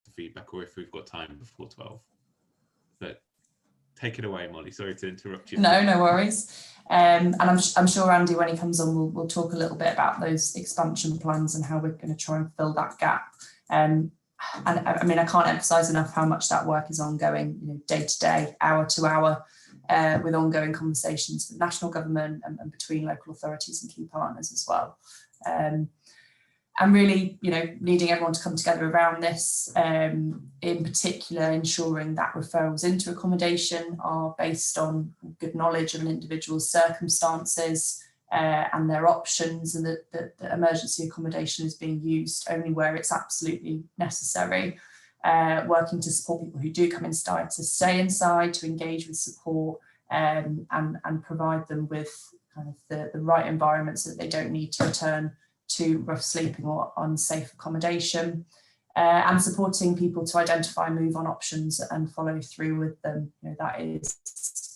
the feedback, or if we've got time before 12. But take it away, Molly. Sorry to interrupt you. No worries. And I'm sure Andy, when he comes on, we'll talk a little bit about those expansion plans and how we're going to try and fill that gap. And I mean, I can't emphasize enough how much that work is ongoing, day to day, hour to hour, with ongoing conversations with national government and between local authorities and key partners as well. And really, needing everyone to come together around this, in particular, ensuring that referrals into accommodation are based on good knowledge of an individual's circumstances and their options, and that emergency accommodation is being used only where it's absolutely necessary. Working to support people who do come inside to stay inside, to engage with support, and provide them with kind of the right environment so that they don't need to return to rough sleeping or unsafe accommodation, and supporting people to identify move-on options and follow through with them. That is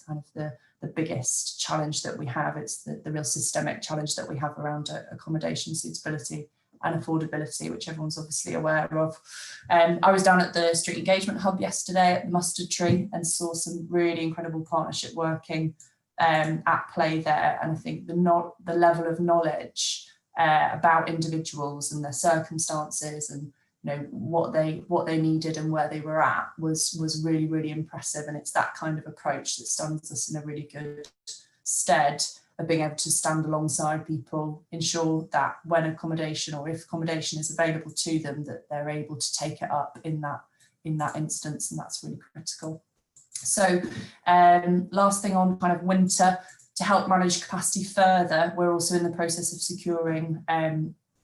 kind of the biggest challenge that we have. It's the real systemic challenge that we have around accommodation suitability and affordability, which everyone's obviously aware of. I was down at the Street Engagement Hub yesterday at the Mustard Tree and saw some really incredible partnership working at play there. And I think the level of knowledge about individuals and their circumstances and what they needed and where they were at was really, really impressive. And it's that kind of approach that stands us in a really good stead of being able to stand alongside people, ensure that when accommodation, or if accommodation is available to them, that they're able to take it up in that instance, and that's really critical. So last thing on kind of winter, to help manage capacity further, we're also in the process of securing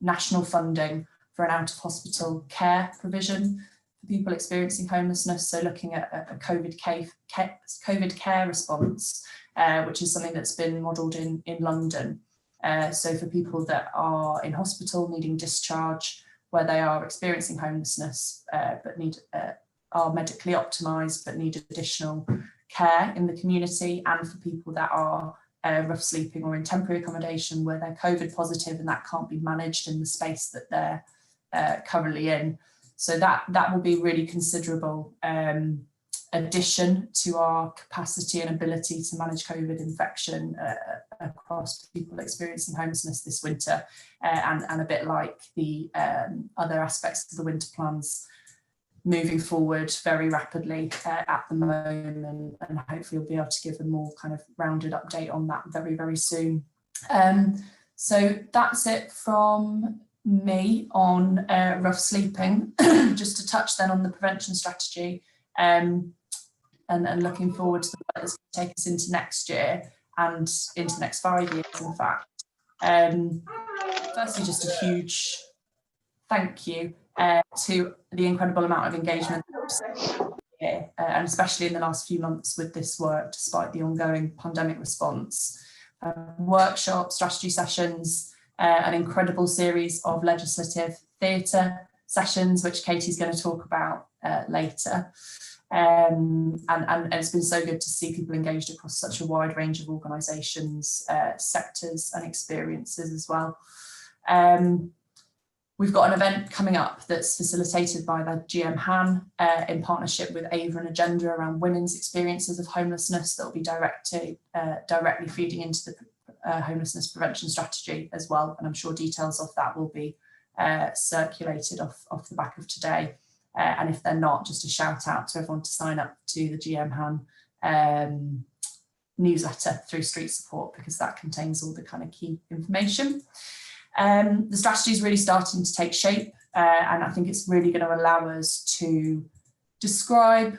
national funding for an out-of-hospital care provision for people experiencing homelessness. So looking at a COVID care response, which is something that's been modelled in London. So for people that are in hospital needing discharge, where they are experiencing homelessness but are medically optimised but need additional care in the community, and for people that are rough sleeping or in temporary accommodation where they're COVID positive and that can't be managed in the space that they're currently in. So that will be really considerable addition to our capacity and ability to manage COVID infection across people experiencing homelessness this winter, and a bit like the other aspects of the winter plans moving forward very rapidly at the moment, and hopefully we'll be able to give a more kind of rounded update on that very, very soon. So that's it from me on rough sleeping. Just to touch then on the prevention strategy, and looking forward to the work that's going to take us into next year and into the next 5 years, in fact. Firstly, just a huge thank you to the incredible amount of engagement here, and especially in the last few months with this work, despite the ongoing pandemic response. Workshops, strategy sessions, an incredible series of legislative theatre sessions, which Katie's going to talk about later. And it's been so good to see people engaged across such a wide range of organisations, sectors and experiences as well. We've got an event coming up that's facilitated by the GMHAN in partnership with Ava and Agenda around women's experiences of homelessness that will be directly feeding into the homelessness prevention strategy as well. And I'm sure details of that will be circulated off the back of today. And if they're not, just a shout out to everyone to sign up to the GMHAN newsletter through Street Support, because that contains all the kind of key information. The strategy is really starting to take shape, and I think it's really going to allow us to describe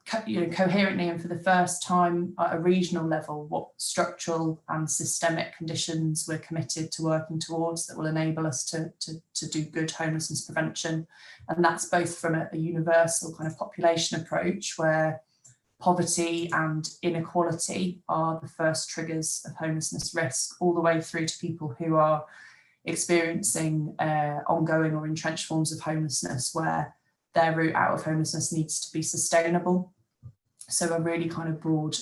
coherently and for the first time at a regional level what structural and systemic conditions we're committed to working towards that will enable us to do good homelessness prevention. And that's both from a universal kind of population approach, where poverty and inequality are the first triggers of homelessness risk, all the way through to people who are experiencing ongoing or entrenched forms of homelessness where their route out of homelessness needs to be sustainable. So a really kind of broad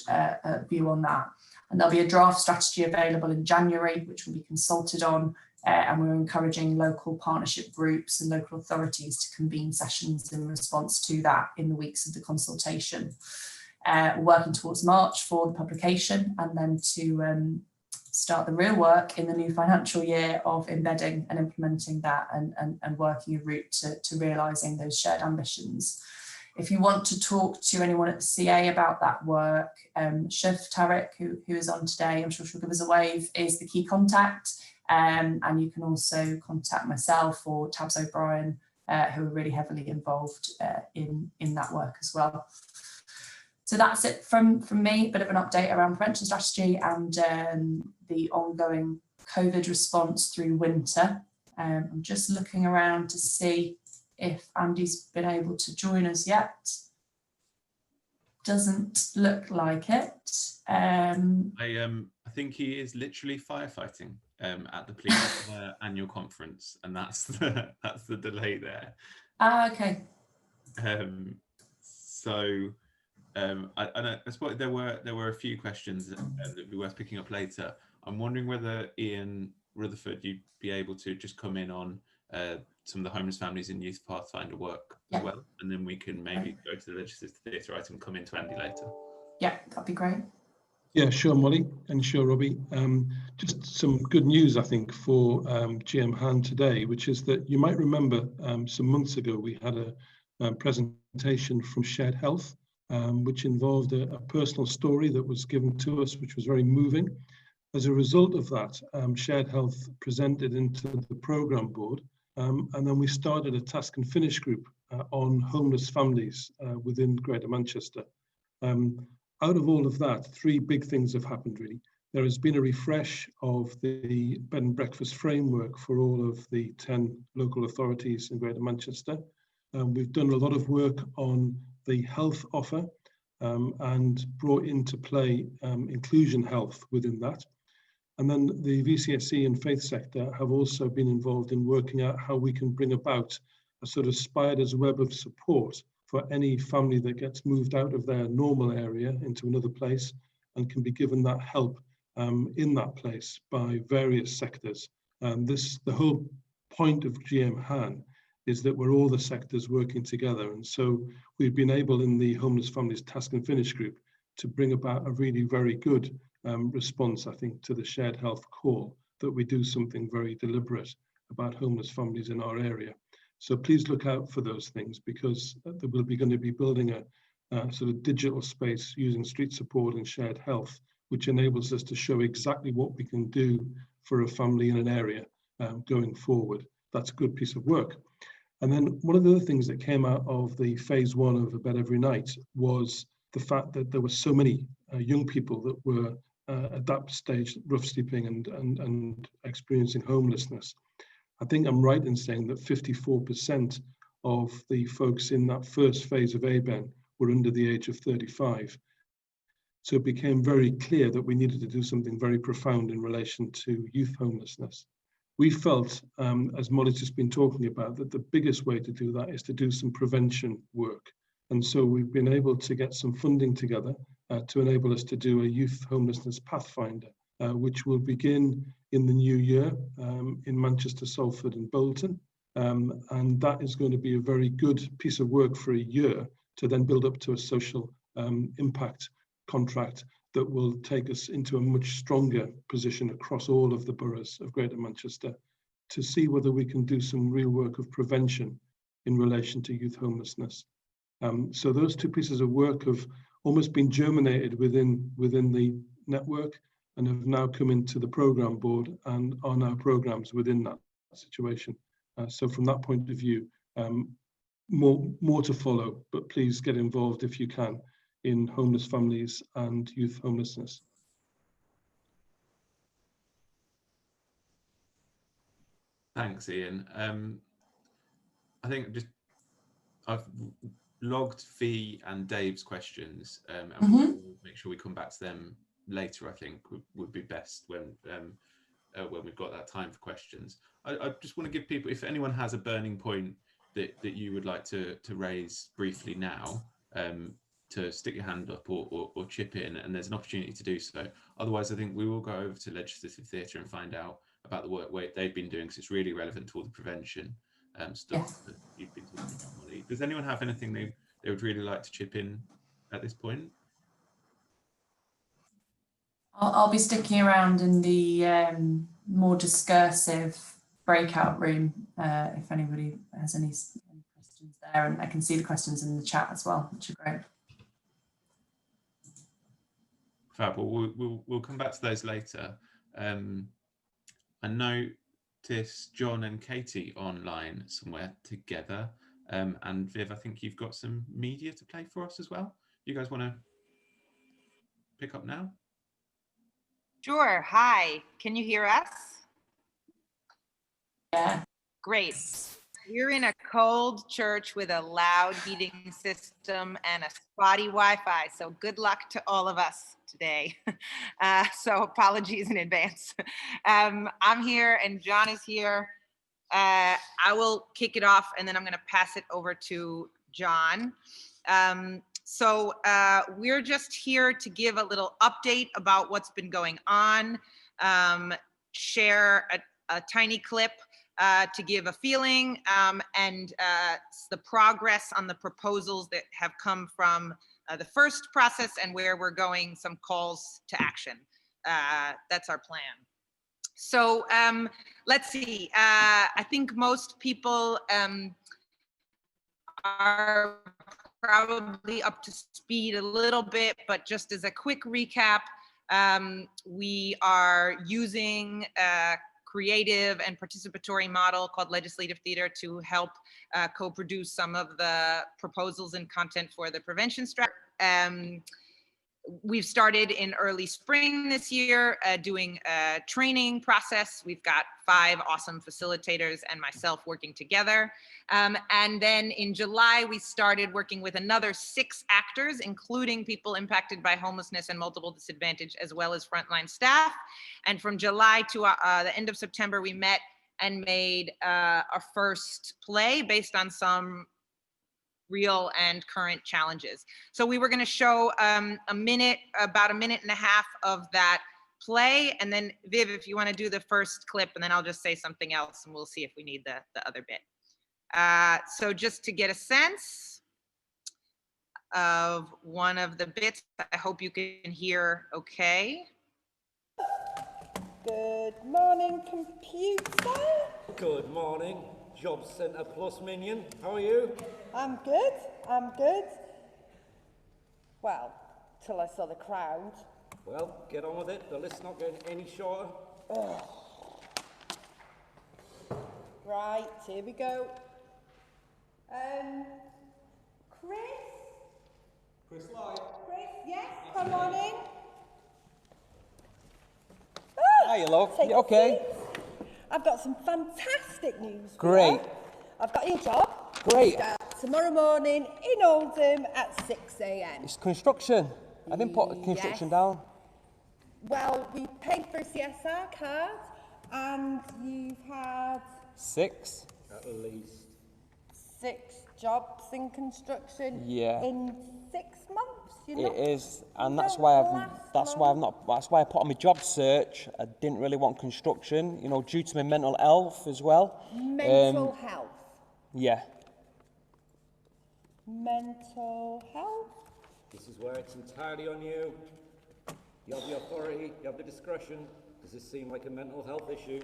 view on that. And there'll be a draft strategy available in January, which will be consulted on and we're encouraging local partnership groups and local authorities to convene sessions in response to that in the weeks of the consultation. We're working towards March for the publication, and then to start the real work in the new financial year of embedding and implementing that, and working a route to realising those shared ambitions. If you want to talk to anyone at the CA about that work, Shiv Tarek, who is on today, I'm sure she'll give us a wave, is the key contact. And you can also contact myself or Tabs O'Brien, who are really heavily involved in that work as well. So that's it from me, a bit of an update around prevention strategy and the ongoing COVID response through winter. I'm just looking around to see if Andy's been able to join us yet. Doesn't look like it. I think he is literally firefighting at the police annual conference, and that's the delay there. Okay. I suppose there were a few questions that would be worth picking up later. I'm wondering whether Ian Rutherford, you'd be able to just come in on some of the homeless families in Youth Pathfinder work as well, and then we can maybe go to the legislative theatre item and come into Andy later. Yeah, that'd be great. Yeah, sure, Molly, and sure, Robbie. Just some good news, I think, for GMHAN today, which is that you might remember some months ago we had a presentation from Shared Health, which involved a personal story that was given to us, which was very moving. As a result of that, Shared Health presented into the programme board, and then we started a task and finish group on homeless families within Greater Manchester. Out of all of that, three big things have happened, really. There has been a refresh of the bed and breakfast framework for all of the 10 local authorities in Greater Manchester. We've done a lot of work on the health offer and brought into play inclusion health within that. And then the VCSE and faith sector have also been involved in working out how we can bring about a sort of spider's web of support for any family that gets moved out of their normal area into another place and can be given that help in that place by various sectors. The whole point of GMHAN is that we're all the sectors working together. And so we've been able in the Homeless Families Task and Finish group to bring about a really very good response, I think, to the Shared Health call, that we do something very deliberate about homeless families in our area. So please look out for those things, because there will be going to be building a sort of digital space using street support and Shared Health, which enables us to show exactly what we can do for a family in an area going forward. That's a good piece of work. And then one of the other things that came out of the phase one of A Bed Every Night was the fact that there were so many young people that were at that stage rough sleeping and experiencing homelessness. I think I'm right in saying that 54% of the folks in that first phase of ABEN were under the age of 35. So it became very clear that we needed to do something very profound in relation to youth homelessness. We felt, as Molly's just been talking about, that the biggest way to do that is to do some prevention work. And so we've been able to get some funding together to enable us to do a youth homelessness pathfinder, which will begin in the new year in Manchester, Salford and Bolton. And that is going to be a very good piece of work for a year to then build up to a social impact contract that will take us into a much stronger position across all of the boroughs of Greater Manchester to see whether we can do some real work of prevention in relation to youth homelessness. So those two pieces of work have almost been germinated within the network and have now come into the programme board and are now programmes within that situation. So from that point of view, more to follow, but please get involved if you can in homeless families and youth homelessness. Thanks, Ian. I think I've logged Fee and Dave's questions, and we'll make sure we come back to them later. I think would be best when we've got that time for questions. I just want to give people, if anyone has a burning point that you would like to raise briefly now, to stick your hand up or chip in, and there's an opportunity to do so. Otherwise, I think we will go over to Legislative Theatre and find out about the work they've been doing, because it's really relevant to all the prevention stuff that you've been talking about, Molly. Does anyone have anything they would really like to chip in at this point? I'll be sticking around in the more discursive breakout room if anybody has any questions there, and I can see the questions in the chat as well, which are great. Fab. Well, we'll come back to those later. I noticed John and Katie online somewhere together, and Viv, I think you've got some media to play for us as well. You guys want to pick up now? Sure. Hi, can you hear us? Yeah. Great. We're in a cold church with a loud heating system and a spotty Wi-Fi, so good luck to all of us today. So apologies in advance. I'm here and John is here. I will kick it off and then I'm going to pass it over to John. So we're just here to give a little update about what's been going on, share a tiny clip to give a feeling, and the progress on the proposals that have come from the first process and where we're going, some calls to action. That's our plan. So let's see, I think most people are probably up to speed a little bit, but just as a quick recap, we are using a creative and participatory model called legislative theater to help co-produce some of the proposals and content for the prevention strategy. We've started in early spring this year doing a training process. We've got 5 awesome facilitators and myself working together. And then in July, we started working with another 6 actors, including people impacted by homelessness and multiple disadvantage, as well as frontline staff. And from July to the end of September, we met and made our first play based on some real and current challenges. So we were going to show about a minute and a half of that play. And then Viv, if you want to do the first clip, and then I'll just say something else and we'll see if we need the other bit. So just to get a sense of one of the bits, I hope you can hear okay. Good morning, computer. Good morning, Job Centre Plus minion. How are you? I'm good, I'm good. Well, till I saw the crowd. Well, get on with it. The list's not getting any shorter. Ugh. Right, here we go. Chris? Chris Light. Chris, yes, come on in. Hiya, love. Take You a okay? seat. I've got some fantastic news for Great. you. I've got your job. Great. Start tomorrow morning in Oldham at 6 a.m. It's construction. I didn't put construction down. Well, we paid for a CSR card and you've had 6. At least. 6 jobs in construction Yeah. in 6 months. It is, and that's why I put on my job search. I didn't really want construction, you know, due to my mental health as well. Mental health. Yeah. Mental health. This is where it's entirely on you. You have the authority, you have the discretion. Does this seem like a mental health issue?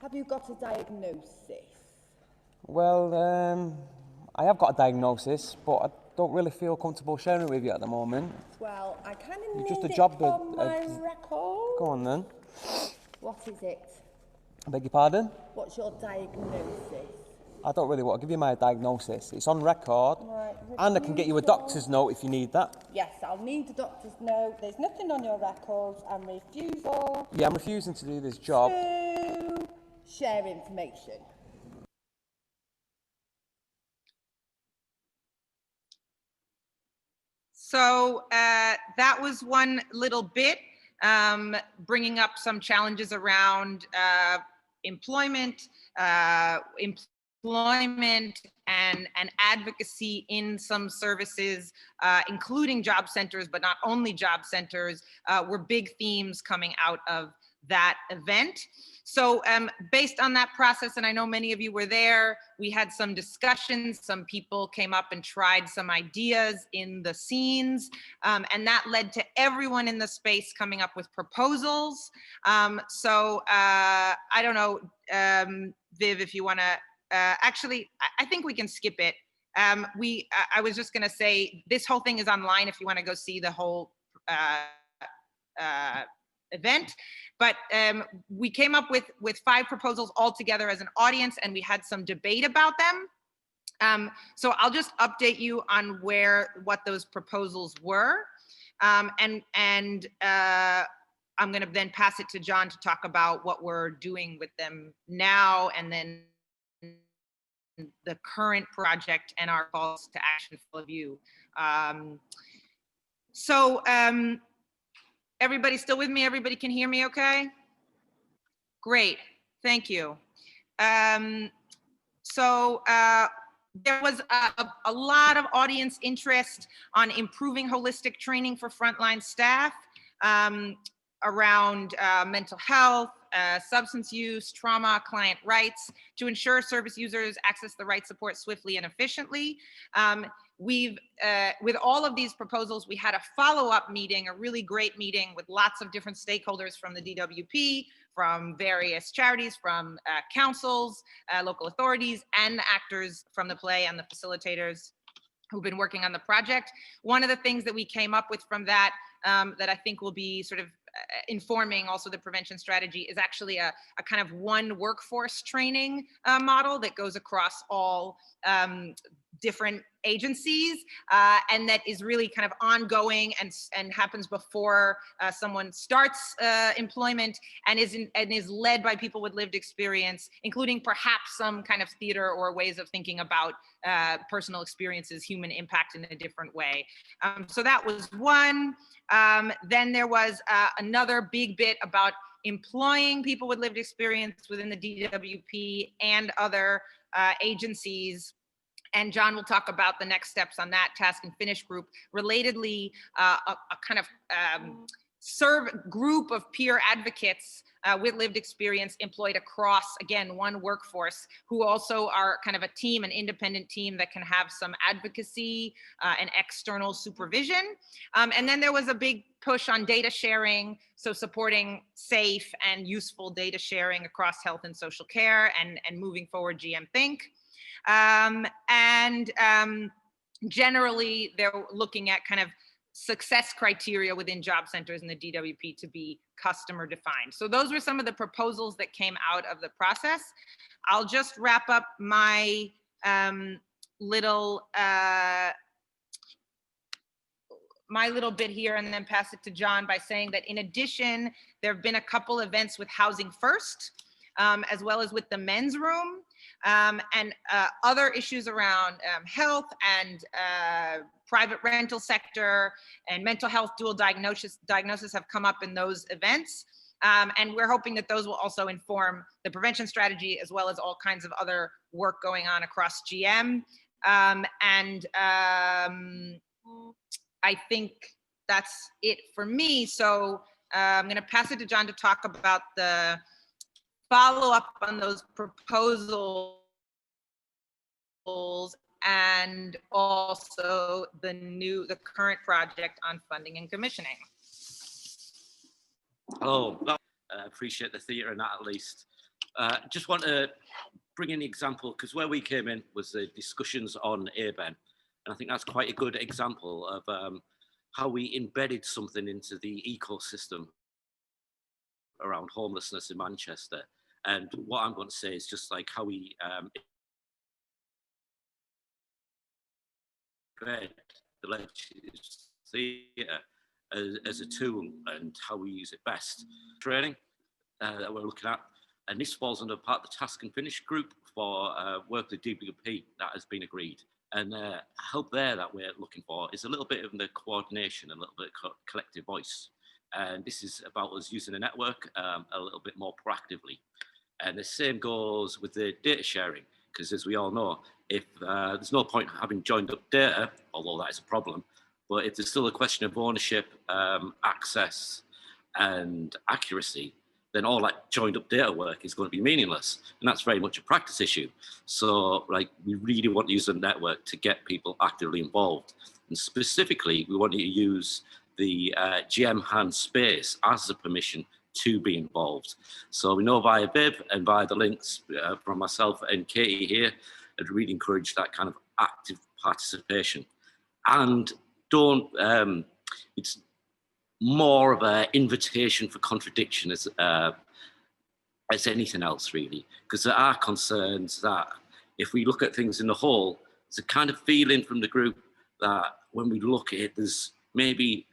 Have you got a diagnosis? Well, I have got a diagnosis, but I don't really feel comfortable sharing it with you at the moment. Well, I kind of need Just a it job on my Go record. on then. What is it? I beg your pardon? What's your diagnosis? I don't really want to give you my diagnosis. It's on record, Right, and I can get you a doctor's note if you need that. Yes, I'll need a doctor's note. There's nothing on your records and refusal Yeah, I'm refusing to do this job. to share information. So that was one little bit, bringing up some challenges around employment and advocacy in some services, including job centers, but not only job centers, were big themes coming out of that event. So based on that process, and I know many of you were there, we had some discussions, some people came up and tried some ideas in the scenes, and that led to everyone in the space coming up with proposals. So I don't know, Viv, if you wanna, actually, I think we can skip it. I was just gonna say, this whole thing is online if you wanna go see the whole event, but we came up with 5 proposals all together as an audience, and we had some debate about them. So I'll just update you on what those proposals were, and I'm going to then pass it to John to talk about what we're doing with them now, and then the current project and our calls to action for you. Everybody still with me? Everybody can hear me okay? Great, thank you. There was a lot of audience interest on improving holistic training for frontline staff around mental health, substance use, trauma, client rights, to ensure service users access the right support swiftly and efficiently. With all of these proposals, we had a follow-up meeting, a really great meeting with lots of different stakeholders from the DWP, from various charities, from councils, local authorities, and actors from the play and the facilitators who've been working on the project. One of the things that we came up with from that that I think will be sort of informing also the prevention strategy is actually a kind of one workforce training model that goes across all different agencies, and that is really kind of ongoing and happens before someone starts employment, and is led by people with lived experience, including perhaps some kind of theater or ways of thinking about personal experiences, human impact in a different way. So that was one. Then there was another big bit about employing people with lived experience within the DWP and other agencies. And John will talk about the next steps on that task and finish group. Relatedly, a kind of group of peer advocates with lived experience employed across, again, one workforce, who also are kind of a team, an independent team that can have some advocacy and external supervision. And then there was a big push on data sharing, so supporting safe and useful data sharing across health and social care, and moving forward GM Think. Generally, they're looking at kind of success criteria within job centers in the DWP to be customer defined. So those were some of the proposals that came out of the process. I'll just wrap up my little bit here and then pass it to John by saying that in addition, there have been a couple events with Housing First, as well as with the men's room, and other issues around health and private rental sector and mental health dual diagnosis have come up in those events. And we're hoping that those will also inform the prevention strategy, as well as all kinds of other work going on across GM. I think that's it for me. So I'm going to pass it to John to talk about the follow up on those proposals and also the current project on funding and commissioning. Oh, well, appreciate the theatre and that at least. Just want to bring in the example, because where we came in was the discussions on ABEN. And I think that's quite a good example of how we embedded something into the ecosystem around homelessness in Manchester. And what I'm going to say is just like how we embed the legislative theatre as a tool and how we use it best. Training that we're looking at, and this falls under part of the task and finish group for work with DWP that has been agreed. And help there that we're looking for is a little bit of the coordination, a little bit of collective voice. And this is about us using a network a little bit more proactively. And the same goes with the data sharing, because as we all know, if there's no point having joined up data, although that is a problem, but if there's still a question of ownership, access and accuracy, then all that joined up data work is going to be meaningless. And that's very much a practice issue. So like, we really want to use the network to get people actively involved. And specifically, we want to use the GMHAN space as a permission to be involved. So we know via Viv and via the links from myself and Katie here, I'd really encourage that kind of active participation. And don't, it's more of an invitation for contradiction as anything else, really, because there are concerns that if we look at things in the whole, there's a kind of feeling from the group that when we look at it, there's maybe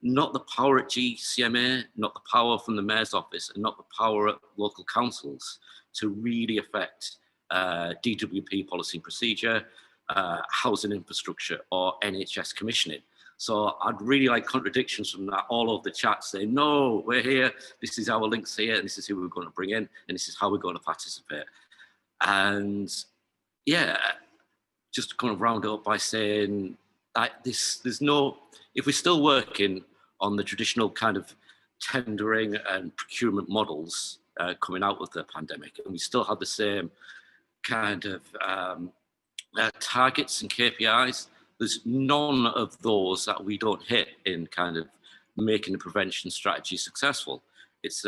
not the power at GCMA, not the power from the Mayor's office, and not the power at local councils to really affect DWP policy and procedure, housing infrastructure, or NHS commissioning. So I'd really like contradictions from that all over the chat saying, no, we're here, this is our links here, and this is who we're going to bring in, and this is how we're going to participate. And yeah, just to kind of round it up by saying that there's no, if we're still working on the traditional kind of tendering and procurement models coming out of the pandemic, and we still have the same kind of targets and KPIs, there's none of those that we don't hit in kind of making the prevention strategy successful. It's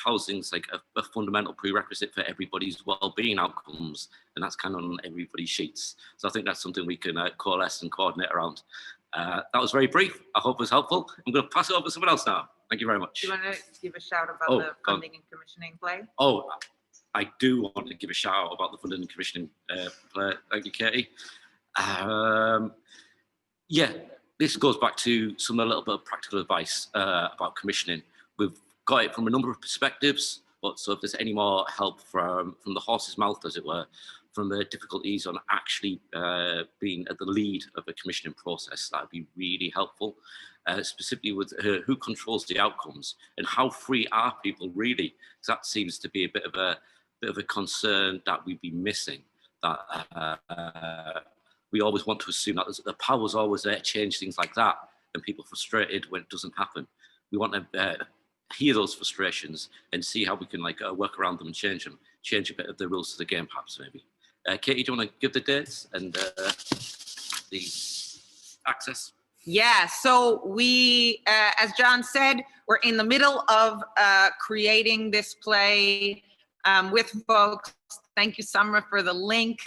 housing's like a fundamental prerequisite for everybody's well-being outcomes, and that's kind of on everybody's sheets. So I think that's something we can coalesce and coordinate around. That was very brief. I hope it was helpful. I'm going to pass it over to someone else now. Thank you very much. Do you want to give a shout about the funding and commissioning play? Oh, I do want to give a shout out about the funding and commissioning play. Thank you, Katie. Yeah, this goes back to a little bit of practical advice about commissioning. We've got it from a number of perspectives, but so if there's any more help from the horse's mouth, as it were, from the difficulties on actually being at the lead of a commissioning process, that would be really helpful, specifically with who controls the outcomes and how free are people really, because that seems to be a bit of a concern that we'd be missing, that we always want to assume that the power's always there to change things like that, and people frustrated when it doesn't happen. We want to hear those frustrations and see how we can work around them and change a bit of the rules to the game, perhaps, maybe. Katie, do you want to give the dates and the access? Yeah, so we, as John said, we're in the middle of creating this play with folks. Thank you, Summer, for the link.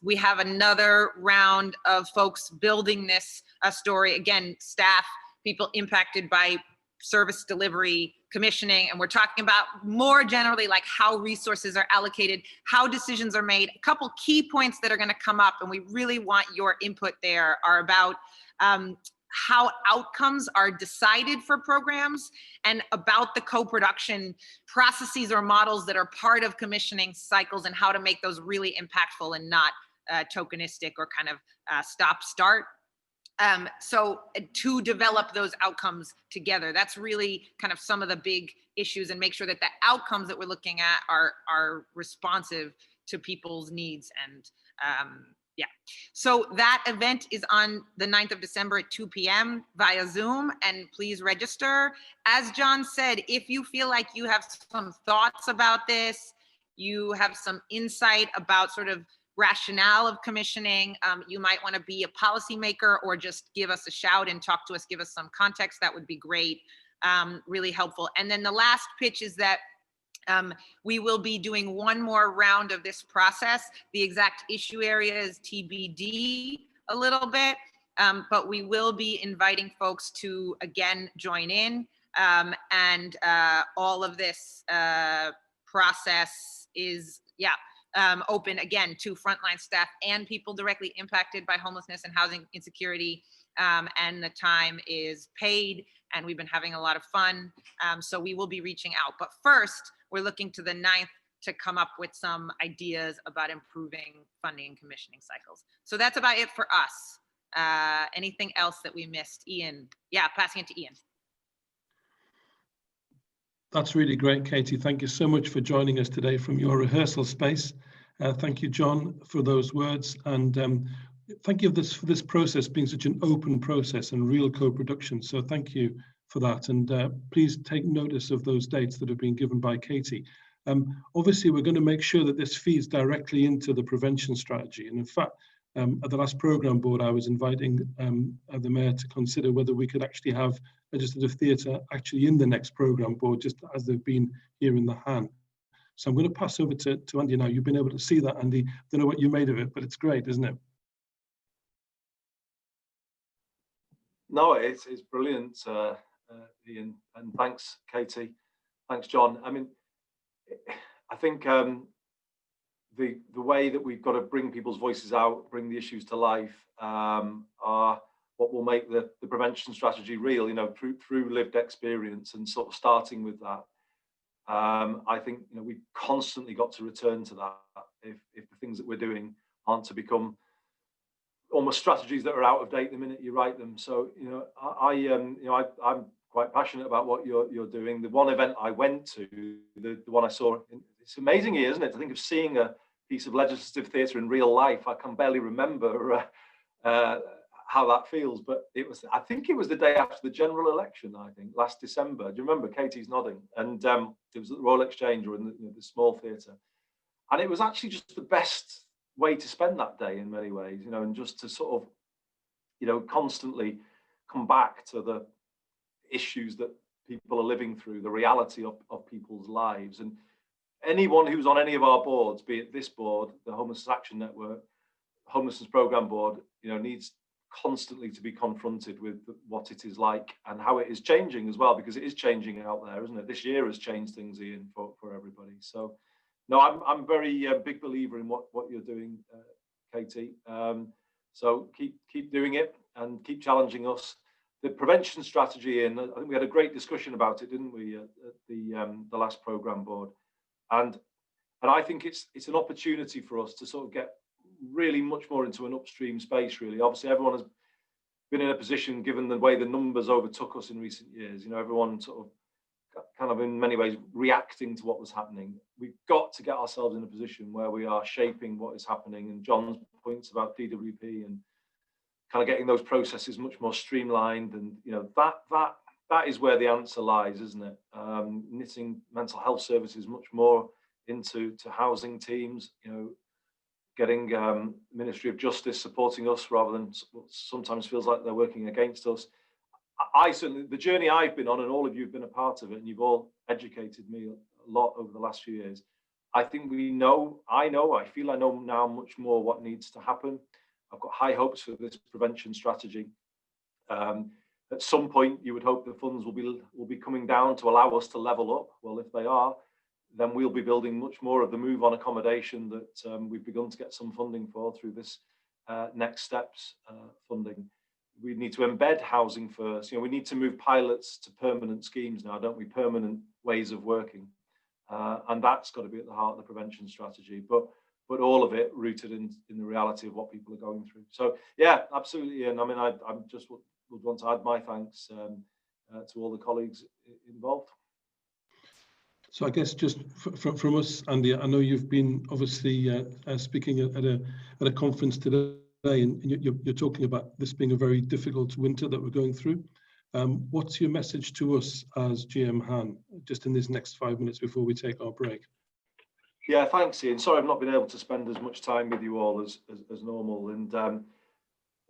We have another round of folks building this story. Again, staff, people impacted by service delivery, commissioning, and we're talking about more generally like how resources are allocated, how decisions are made. A couple key points that are going to come up, and we really want your input there, are about how outcomes are decided for programs and about the co-production processes or models that are part of commissioning cycles and how to make those really impactful and not tokenistic or kind of stop-start. So to develop those outcomes together, that's really kind of some of the big issues, and make sure that the outcomes that we're looking at are responsive to people's needs. And yeah, so that event is on the 9th of December at 2 p.m. via Zoom, and please register. As John said, if you feel like you have some thoughts about this, you have some insight about sort of rationale of commissioning, you might want to be a policymaker or just give us a shout and talk to us, give us some context. That would be great, really helpful. And then the last pitch is that we will be doing one more round of this process. The exact issue area is TBD a little bit, but we will be inviting folks to again join in, and all of this process is, open again to frontline staff and people directly impacted by homelessness and housing insecurity, and the time is paid, and we've been having a lot of fun, so we will be reaching out. But first, we're looking to the 9th to come up with some ideas about improving funding and commissioning cycles. So that's about it for us. Anything else that we missed? Ian? Yeah, passing it to Ian. That's really great, Katie. Thank you so much for joining us today from your rehearsal space. Thank you, John, for those words. And thank you for this process being such an open process and real co-production. So thank you for that. And please take notice of those dates that have been given by Katie. Obviously, we're going to make sure that this feeds directly into the prevention strategy. And in fact, at the last programme board, I was inviting the Mayor to consider whether we could actually have legislative theatre actually in the next programme board, just as they've been here in the HAN. So I'm going to pass over to Andy now. You've been able to see that, Andy. Don't know what you made of it, but it's great, isn't it? No, it's brilliant, Ian, and thanks, Katie. Thanks, John. I mean, I think the way that we've got to bring people's voices out, bring the issues to life, are what will make the prevention strategy real. You know, through lived experience, and sort of starting with that. I think, you know, we've constantly got to return to that if the things that we're doing aren't to become almost strategies that are out of date the minute you write them. So, you know, I'm quite passionate about what you're doing. The one event I went to, the one I saw, it's amazing, isn't it, to think of seeing a piece of legislative theatre in real life. I can barely remember how that feels, but I think it was the day after the general election, I think, last December. Do you remember? Katie's nodding. And it was at the Royal Exchange, or in the small theatre. And it was actually just the best way to spend that day in many ways, you know, and just to sort of, you know, constantly come back to the issues that people are living through, the reality of people's lives. And anyone who's on any of our boards, be it this board, the Homelessness Action Network, Homelessness Programme Board, you know, needs constantly to be confronted with what it is like and how it is changing as well, because it is changing out there, isn't it? This year has changed things, Ian, for everybody. So no, I'm very big believer in what you're doing, Katie. So keep doing it and keep challenging us. The prevention strategy, and I think we had a great discussion about it, didn't we, at the last programme board? And I think it's an opportunity for us to sort of get really much more into an upstream space, really. Obviously, everyone has been in a position, given the way the numbers overtook us in recent years, you know, everyone sort of kind of in many ways reacting to what was happening. We've got to get ourselves in a position where we are shaping what is happening. And John's points about DWP and kind of getting those processes much more streamlined, and you know, that is where the answer lies, isn't it? Knitting mental health services much more into housing teams, you know, getting Ministry of Justice supporting us rather than what sometimes feels like they're working against us. I certainly, the journey I've been on, and all of you have been a part of it, and you've all educated me a lot over the last few years. I think I feel I know now much more what needs to happen. I've got high hopes for this prevention strategy. At some point, you would hope the funds will be coming down to allow us to level up. Well, if they are, then we'll be building much more of the move on accommodation that we've begun to get some funding for through this next steps funding. We need to embed housing first. You know, we need to move pilots to permanent schemes now, don't we? Permanent ways of working, and that's got to be at the heart of the prevention strategy. But all of it rooted in the reality of what people are going through. So yeah, absolutely. And I mean, I just would want to add my thanks to all the colleagues involved. So I guess just from us, Andy, I know you've been obviously speaking at a conference today, and you're talking about this being a very difficult winter that we're going through. What's your message to us as GMHAN, just in this next 5 minutes before we take our break? Yeah, thanks, Ian. Sorry I've not been able to spend as much time with you all as normal. And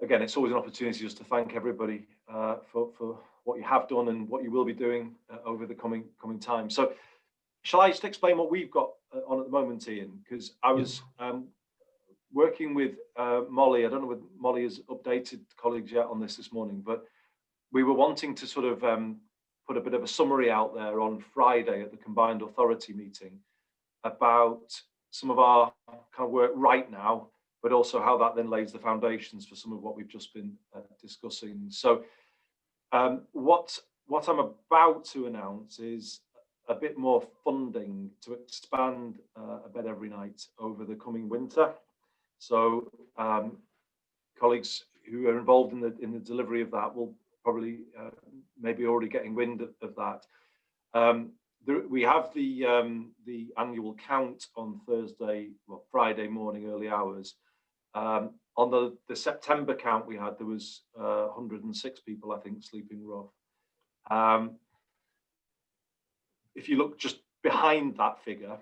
again, it's always an opportunity just to thank everybody for what you have done and what you will be doing over the coming time. So shall I just explain what we've got on at the moment, Ian? Because I was working with Molly. I don't know if Molly has updated colleagues yet on this morning, but we were wanting to sort of put a bit of a summary out there on Friday at the combined authority meeting about some of our kind of work right now, but also how that then lays the foundations for some of what we've just been discussing. So what I'm about to announce is a bit more funding to expand a bed every night over the coming winter. So colleagues who are involved in the delivery of that will probably maybe already getting wind of that. We have the annual count on Friday morning, early hours. On the September count we had, there was 106 people, I think, sleeping rough. If you look just behind that figure,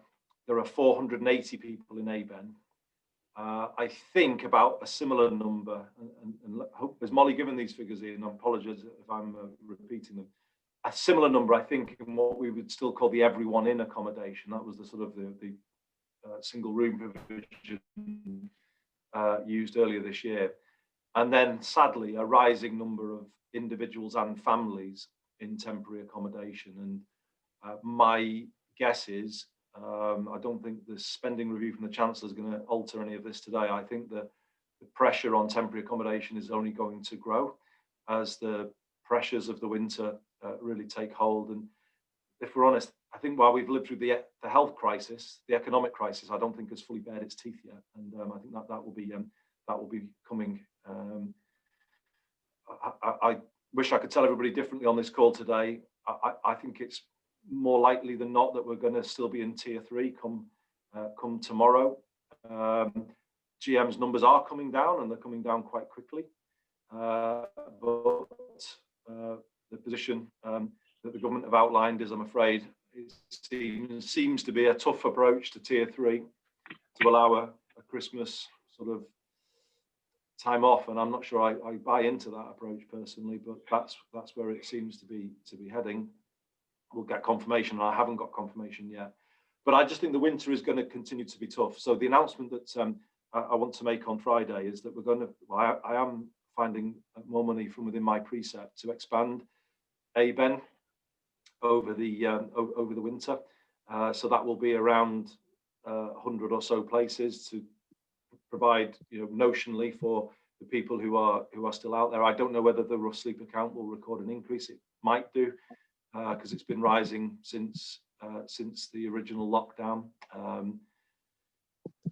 there are 480 people in ABEN. I think about a similar number, and has Molly given these figures in? I apologize if I'm repeating them. A similar number, I think, in what we would still call the everyone in accommodation. That was the sort of the single room provision used earlier this year. And then sadly, a rising number of individuals and families in temporary accommodation. And my guess is, I don't think the spending review from the Chancellor is going to alter any of this today. I think the pressure on temporary accommodation is only going to grow as the pressures of the winter really take hold. And if we're honest, I think while we've lived through the health crisis, the economic crisis, I don't think has fully bared its teeth yet. And I think that will be coming. I wish I could tell everybody differently on this call today. I think it's more likely than not that we're going to still be in tier 3 come tomorrow. GM's numbers are coming down, and they're coming down quite quickly. But the position that the government have outlined is, I'm afraid, it seems to be a tough approach to tier 3 to allow a Christmas sort of time off, and I'm not sure I buy into that approach personally, but that's where it seems to be heading. We'll get confirmation, and I haven't got confirmation yet. But I just think the winter is going to continue to be tough. So the announcement that I want to make on Friday is that we're going to, I am finding more money from within my precept to expand ABEN over the winter. So that will be around 100 or so places to provide, notionally for the people who are still out there. I don't know whether the rough sleep account will record an increase. It might do, because it's been rising since the original lockdown.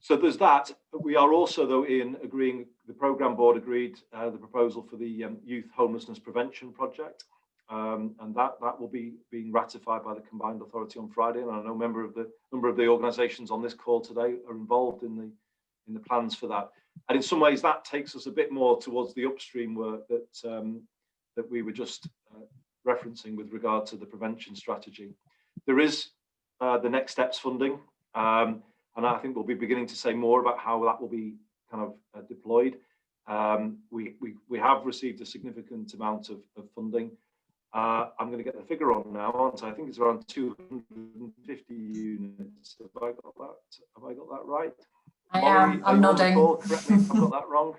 So there's that. We are also, though, Ian, agreeing, the programme board agreed the proposal for the Youth Homelessness Prevention Project, and that will be being ratified by the Combined Authority on Friday. And I know a number of the organisations on this call today are involved in the plans for that. And in some ways, that takes us a bit more towards the upstream work that we were just referencing with regard to the prevention strategy. There is the Next Steps funding, and I think we'll be beginning to say more about how that will be kind of deployed. We have received a significant amount of funding. I'm going to get the figure on now, aren't I? I think it's around 250 units. Have I got that right? I am. I'm nodding. Correct me if I've got that wrong.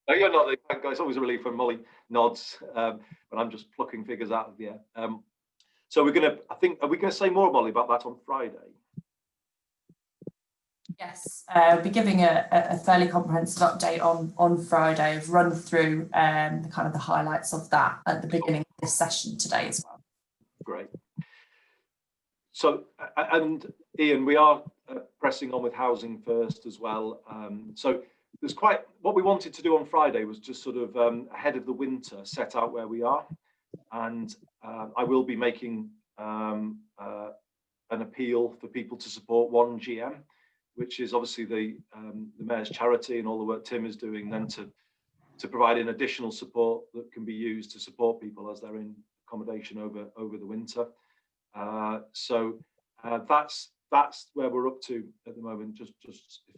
No, you're nodding. It's always a relief when Molly nods, but I'm just plucking figures out of the air. So we're going to, I think, are we going to say more, Molly, about that on Friday? Yes, we'll be giving a fairly comprehensive update on Friday. I've run through the kind of the highlights of that at the beginning of this session today as well. Great. So, and Ian, we are pressing on with housing first as well. So there's what we wanted to do on Friday was just sort of ahead of the winter, set out where we are. And I will be making an appeal for people to support 1GM, which is obviously the Mayor's charity, and all the work Tim is doing then to provide an additional support that can be used to support people as they're in accommodation over the winter. So that's where we're up to at the moment. Just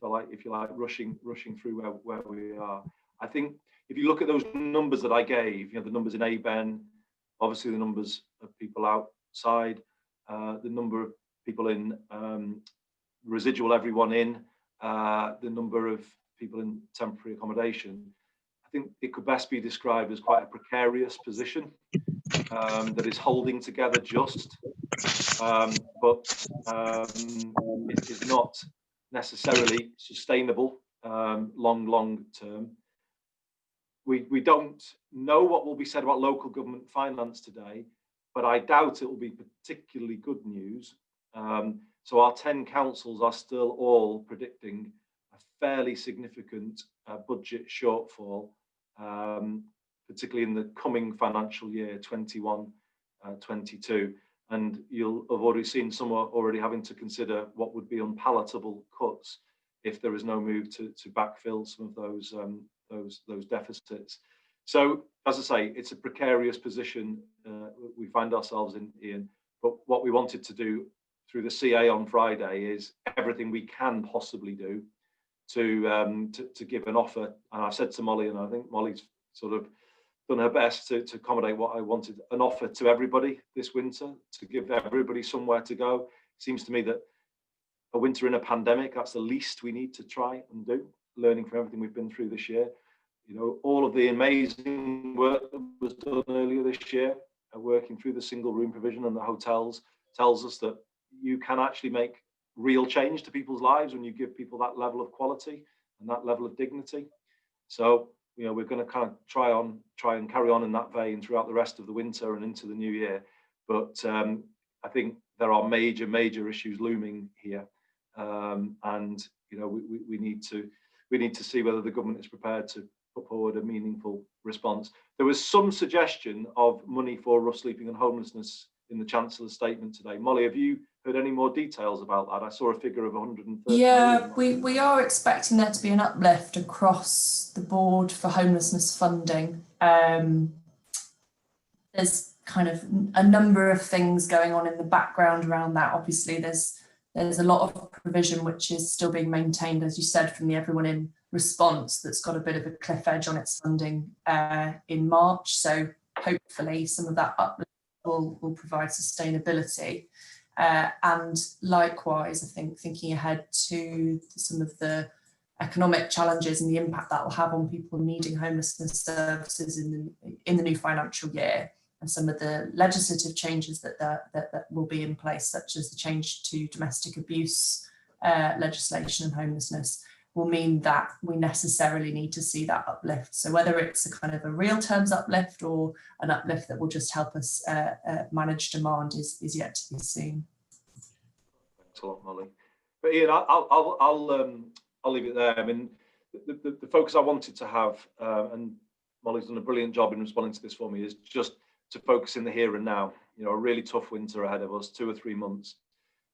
if you like, rushing through where we are. I think if you look at those numbers that I gave, the numbers in ABEN, obviously the numbers of people outside, the number of people in residual everyone in, the number of people in temporary accommodation, I think it could best be described as quite a precarious position that is holding together just, but it is not necessarily sustainable long term. We don't know what will be said about local government finance today, but I doubt it will be particularly good news. So our 10 councils are still all predicting a fairly significant budget shortfall, particularly in the coming financial year, 21-22. And you'll have already seen some are already having to consider what would be unpalatable cuts if there is no move to backfill some of those deficits. So, as I say, it's a precarious position we find ourselves in, Ian. But what we wanted to do through the CA on Friday is everything we can possibly do to give an offer. And I've said to Molly, and I think Molly's sort of done her best to accommodate what I wanted, an offer to everybody this winter, to give everybody somewhere to go. It seems to me that a winter in a pandemic, that's the least we need to try and do, learning from everything we've been through this year. You know, all of the amazing work that was done earlier this year, working through the single room provision and the hotels, tells us that you can actually make real change to people's lives when you give people that level of quality and that level of dignity. So, you know, we're going to kind of try and carry on in that vein throughout the rest of the winter and into the new year. But I think there are major issues looming here, and you know, we need to see whether the government is prepared to put forward a meaningful response. There was some suggestion of money for rough sleeping and homelessness in the Chancellor's statement today. Molly, have you heard any more details about that? I saw a figure of 130 Yeah, million. we are expecting there to be an uplift across the board for homelessness funding. There's kind of a number of things going on in the background around that. Obviously, there's a lot of provision which is still being maintained, as you said, from the Everyone In response that's got a bit of a cliff edge on its funding in March. So hopefully some of that uplift will provide sustainability. And likewise, I think thinking ahead to some of the economic challenges and the impact that will have on people needing homelessness services in the new financial year, and some of the legislative changes that will be in place, such as the change to domestic abuse legislation and homelessness, will mean that we necessarily need to see that uplift. So whether it's a kind of a real terms uplift or an uplift that will just help us manage demand is yet to be seen. Thanks a lot, Molly. But Ian, I'll leave it there. I mean, the focus I wanted to have, and Molly's done a brilliant job in responding to this for me, is just to focus in the here and now. You know, a really tough winter ahead of us, 2 or 3 months,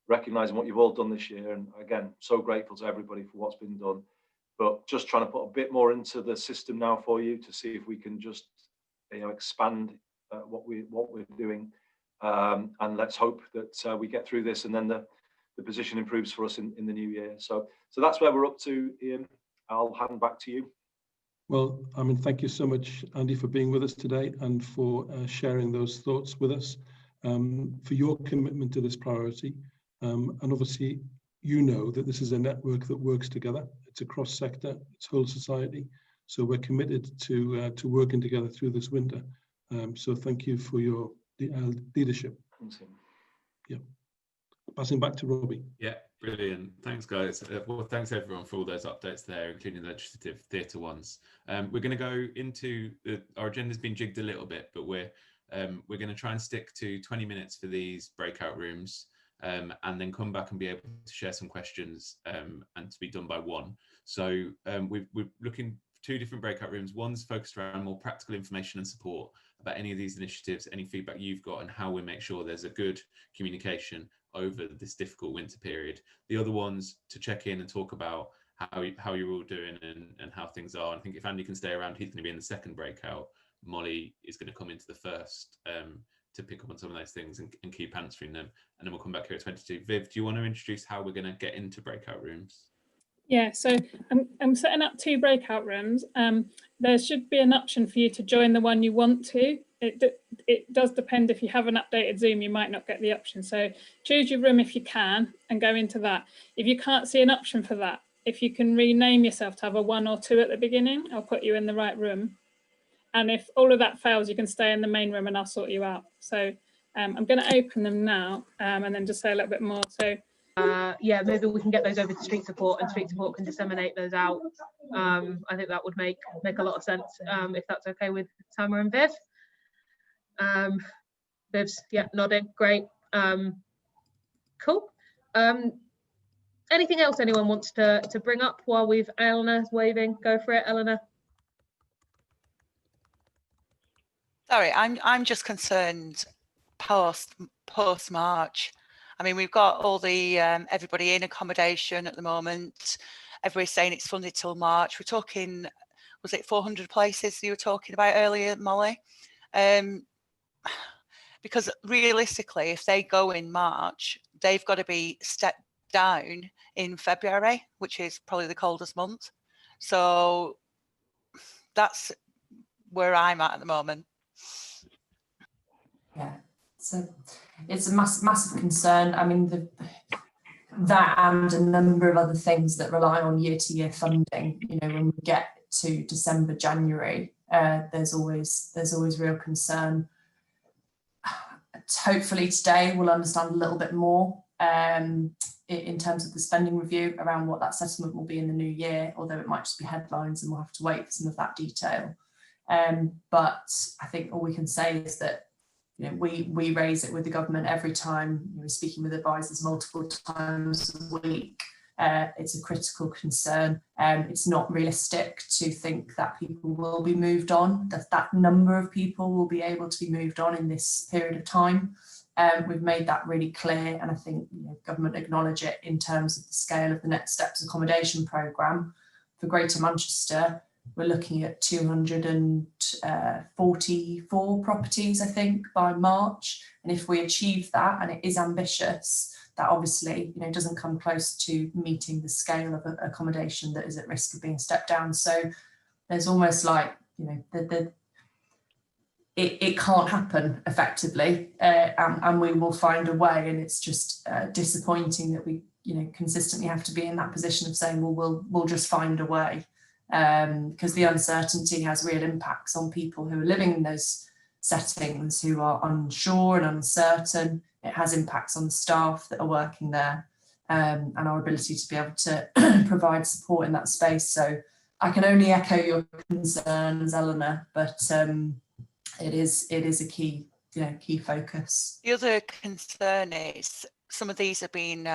recognising what you've all done this year. And again, so grateful to everybody for what's been done, but just trying to put a bit more into the system now for you to see if we can just, you know, expand what we're doing. And let's hope that we get through this and then the position improves for us in the new year. So that's where we're up to, Ian. I'll hand back to you. Well, I mean, thank you so much, Andy, for being with us today and for sharing those thoughts with us, for your commitment to this priority. And obviously, you know that this is a network that works together. It's a cross sector, it's whole society. So we're committed to working together through this winter. So thank you for your leadership. Thanks, Ian. Yeah. Passing back to Robbie. Yeah, brilliant. Thanks, guys. Well, thanks everyone for all those updates there, including the legislative theatre ones. We're going to go into our agenda's been jigged a little bit, but we're going to try and stick to 20 minutes for these breakout rooms, and then come back and be able to share some questions, and to be done by 1. So we're looking for 2 different breakout rooms. One's focused around more practical information and support about any of these initiatives, any feedback you've got, and how we make sure there's a good communication over this difficult winter period. The other one's to check in and talk about how you're all doing and how things are. And I think if Andy can stay around, he's going to be in the second breakout. Molly is going to come into the first to pick up on some of those things and keep answering them. And then we'll come back here at 22. Viv, do you want to introduce how we're going to get into breakout rooms? Yeah, so I'm setting up 2 breakout rooms. There should be an option for you to join the one you want to. It does depend. If you have an updated Zoom, you might not get the option. So choose your room if you can and go into that. If you can't see an option for that, if you can rename yourself to have a 1 or 2 at the beginning, I'll put you in the right room. And if all of that fails, you can stay in the main room and I'll sort you out. So I'm going to open them now, and then just say a little bit more. So yeah, maybe we can get those over to street support and street support can disseminate those out. I think that would make a lot of sense, if that's okay with Tama and Viv. Viv's, yeah, nodding, great. Cool. Anything else anyone wants to bring up while Eleanor's waving? Go for it, Eleanor. Sorry, I'm just concerned post March. I mean, we've got all the everybody in accommodation at the moment. Everybody's saying it's funded till March. We're was it 400 places you were talking about earlier, Molly? Because realistically, if they go in March, they've got to be stepped down in February, which is probably the coldest month. So that's where I'm at the moment. Yeah, so it's a massive concern. I mean, that and a number of other things that rely on year-to-year funding. You know, when we get to December, January, there's always real concern. Hopefully today we'll understand a little bit more in terms of the spending review around what that settlement will be in the new year, although it might just be headlines and we'll have to wait for some of that detail. But I think all we can say is that, you know, we raise it with the government every time. You know, we're speaking with advisors multiple times a week. It's a critical concern. It's not realistic to think that people will be moved on, that number of people will be able to be moved on in this period of time. We've made that really clear, and I think, you know, government acknowledge it in terms of the scale of the Next Steps accommodation programme. For Greater Manchester, we're looking at 244 properties, I think, by March. And if we achieve that, and it is ambitious, that obviously, you know, doesn't come close to meeting the scale of accommodation that is at risk of being stepped down. So there's almost like, you know, it can't happen effectively, and we will find a way. And it's just disappointing that we, you know, consistently have to be in that position of saying, well, we'll just find a way, because the uncertainty has real impacts on people who are living in those settings, who are unsure and uncertain. It has impacts on the staff that are working there, and our ability to be able to provide support in that space. So I can only echo your concerns, Eleanor, but it is a key focus. The other concern is some of these are being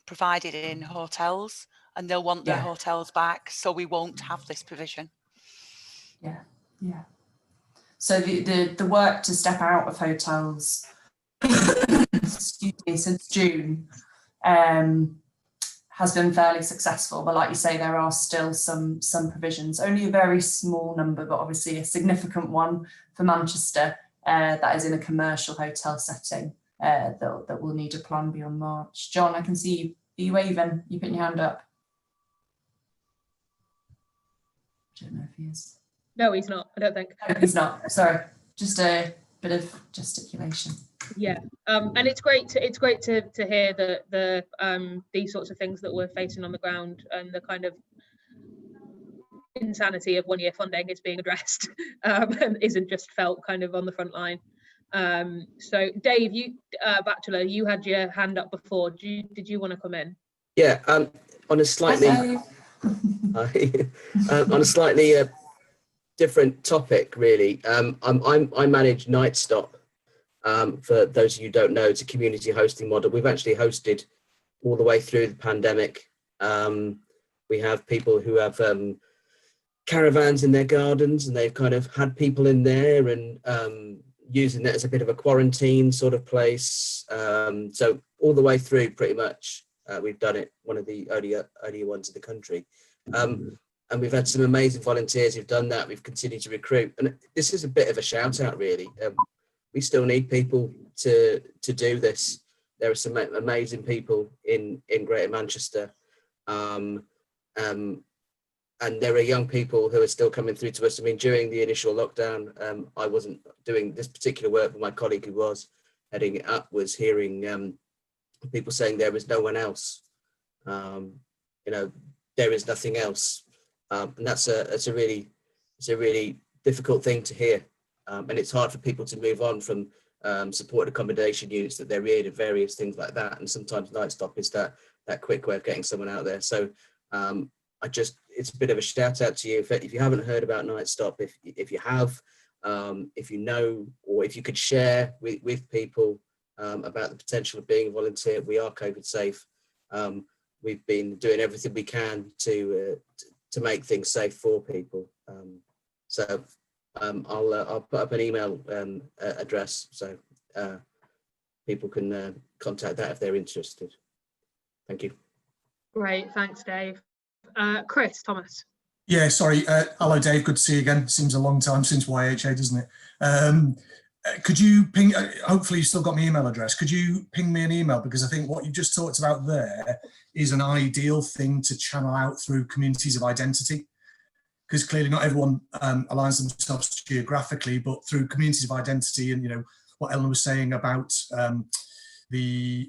provided in hotels, and they'll want their hotels back, so we won't have this provision. Yeah. So the work to step out of hotels, excuse me, since June has been fairly successful, but like you say, there are still some provisions, only a very small number, but obviously a significant one for Manchester, that is in a commercial hotel setting, that will need a plan beyond March. John, I can see you. Are you waving? You putting your hand up? I don't know if he is. No, he's not, I don't think. No, he's not, sorry, just a bit of gesticulation. Yeah, and it's great to hear that these sorts of things that we're facing on the ground, and the kind of insanity of one-year funding is being addressed, and isn't just felt kind of on the front line. So Dave, you Bachelor, you had your hand up before. Did you want to come in? Yeah, on a slightly different topic, really. I manage Night Stop. For those of you who don't know, it's a community hosting model. We've actually hosted all the way through the pandemic. We have people who have caravans in their gardens, and they've kind of had people in there and using that as a bit of a quarantine sort of place. So all the way through, pretty much, we've done it. One of the earlier ones in the country. And we've had some amazing volunteers who've done that. We've continued to recruit. And this is a bit of a shout out, really. We still need people to do this. There are some amazing people in Greater Manchester. And there are young people who are still coming through to us. I mean, during the initial lockdown, I wasn't doing this particular work, but my colleague who was heading it up was hearing people saying there was no one else. You know, there is nothing else. And that's a really difficult thing to hear. And it's hard for people to move on from supported accommodation units that they're in, and various things like that. And sometimes Night Stop is that quick way of getting someone out there. So it's a bit of a shout out to you. If you haven't heard about Night Stop, if you have, if you know, or if you could share with people about the potential of being a volunteer, we are COVID safe. We've been doing everything we can to make things safe for people. I'll put up an email address so people can contact that if they're interested. Thank you. Great, thanks, Dave. Chris Thomas. Yeah, sorry. Hello, Dave. Good to see you again. Seems a long time since YHA, doesn't it? Could you ping, hopefully you still got my email address. Could you ping me an email? Because I think what you just talked about there is an ideal thing to channel out through communities of identity. Because clearly not everyone aligns themselves geographically, but through communities of identity, and, you know, what Ellen was saying about the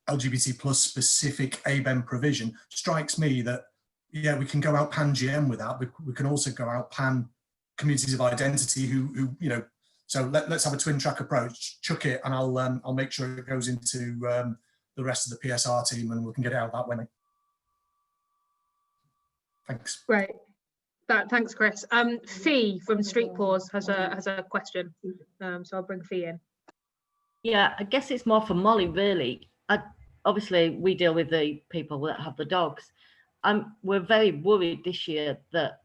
LGBT plus specific ABEM provision strikes me that, yeah, we can go out pan GM with that, but we can also go out pan communities of identity who you know, so let's have a twin track approach, chuck it, and I'll make sure it goes into the rest of the PSR team and we can get it out that way. Thanks. Great. Thanks, Chris. Fee from Street Paws has a question, so I'll bring Fee in. Yeah, I guess it's more for Molly, really. Obviously, we deal with the people that have the dogs. We're very worried this year that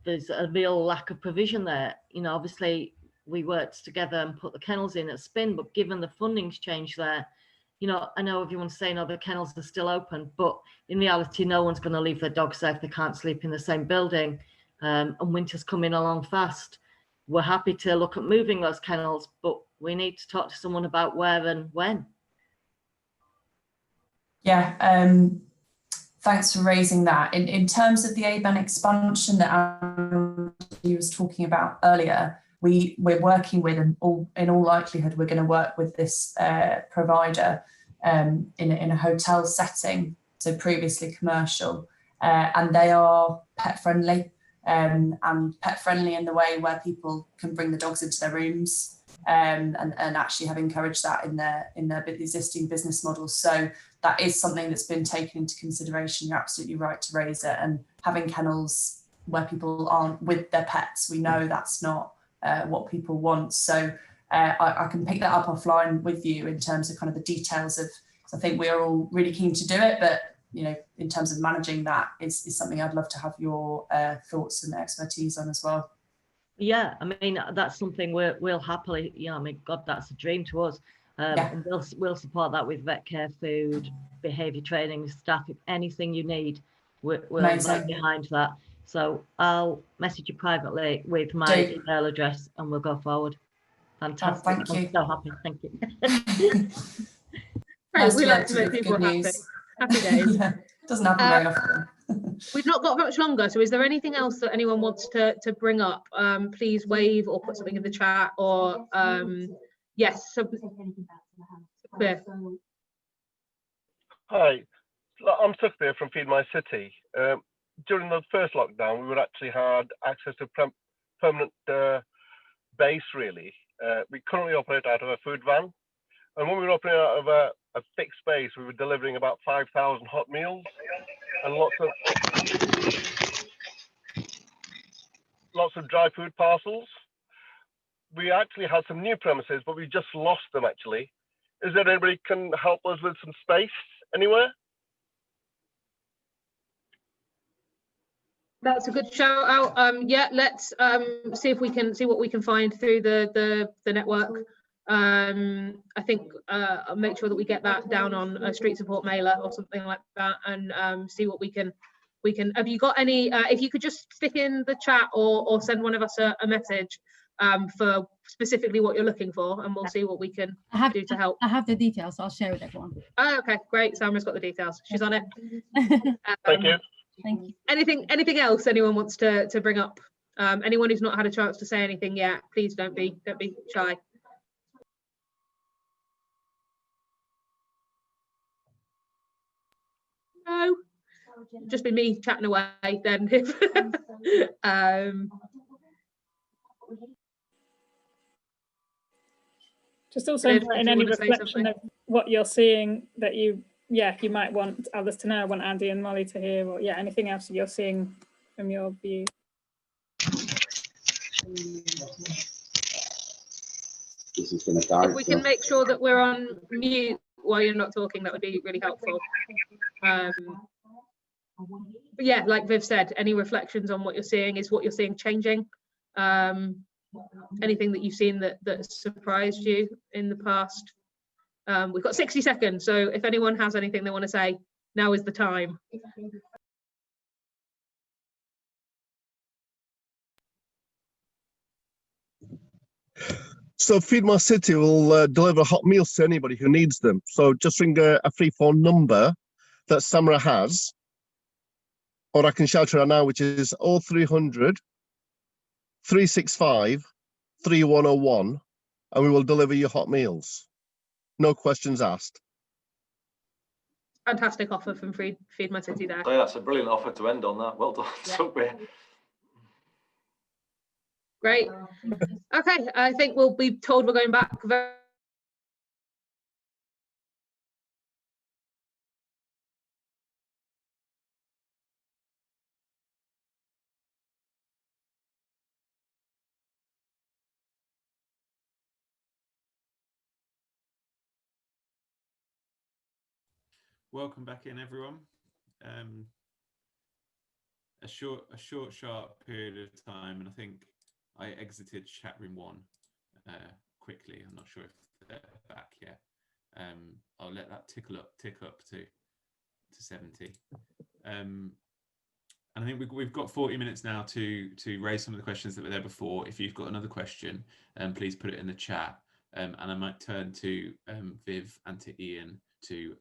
there's a real lack of provision there. You know, obviously, we worked together and put the kennels in at Spin, but given the funding's changed there, you know, I know everyone's saying, oh, the kennels are still open, but in reality, no one's going to leave their dogs there if they can't sleep in the same building. And winter's coming along fast. We're happy to look at moving those kennels, but we need to talk to someone about where and when. Yeah, thanks for raising that. In terms of the ABEN expansion that Andy was talking about earlier, we're working with, and in all likelihood, we're going to work with this provider in a hotel setting, so previously commercial, and they are pet friendly, and pet friendly in the way where people can bring the dogs into their rooms, and actually have encouraged that in their existing business models. So that is something that's been taken into consideration. You're absolutely right to raise it, and having kennels where people aren't with their pets, we know that's not what people want. So I can pick that up offline with you in terms of kind of the details of, I think we're all really keen to do it, but you know, in terms of managing that is something I'd love to have your thoughts and expertise on as well. Yeah, I mean, that's something we'll happily, you know, I mean, God, that's a dream to us. And we'll support that with vet care, food, behaviour training, staff, if anything you need, we're right behind that. So I'll message you privately with my email address and we'll go forward. Fantastic. Oh, thank you. I'm so happy. Thank you. Right, we like to make people happy. Happy days. Yeah, doesn't happen very often. We've not got much longer, so is there anything else that anyone wants to bring up? Please wave or put something in the chat, or yes. So, hi, I'm Sukhbir from Feed My City. During the first lockdown, we would actually had access to permanent base, really. We currently operate out of a food van, and when we were operating out of a fixed space, we were delivering about 5,000 hot meals and lots of dry food parcels. We actually had some new premises, but we just lost them, actually. Is there anybody can help us with some space anywhere? That's a good shout out. Yeah, let's see if we can see what we can find through the network. I think I'll make sure that we get that down on a street support mailer or something like that, and see what we can. Have you got any? If you could just stick in the chat or send one of us a message for specifically what you're looking for, and we'll see what we can do to help. I have the details, so I'll share with everyone. Oh, okay, great. Samra's got the details. She's on it. Thank you. Thank you. Anything else anyone wants to bring up? Anyone who's not had a chance to say anything yet, please don't be shy. No, just been me chatting away then. Just also in any reflection of what you're seeing that you might want others to know, I want Andy and Molly to hear, or anything else you're seeing from your view. This is going to die. If we can make sure that we're on mute while you're not talking, that would be really helpful. But yeah, like Viv said, any reflections on what you're seeing? Is what you're seeing changing? Anything that you've seen that surprised you in the past? We've got 60 seconds, so if anyone has anything they want to say, now is the time. So Feed My City will deliver hot meals to anybody who needs them. So just ring a free phone number that Samara has, or I can shout her out now, which is 0300 365 3101, and we will deliver you hot meals. No questions asked. Fantastic offer from Feed My City there. So yeah, that's a brilliant offer to end on that. Well done. Yeah. Great. Okay, I think we'll be told we're going back very Welcome back in, everyone. A short, sharp period of time, and I think I exited chat room 1 quickly. I'm not sure if they're back yet. I'll let that tick up to 70. And I think we've got 40 minutes now to raise some of the questions that were there before. If you've got another question, please put it in the chat. And I might turn to Viv and to Ian to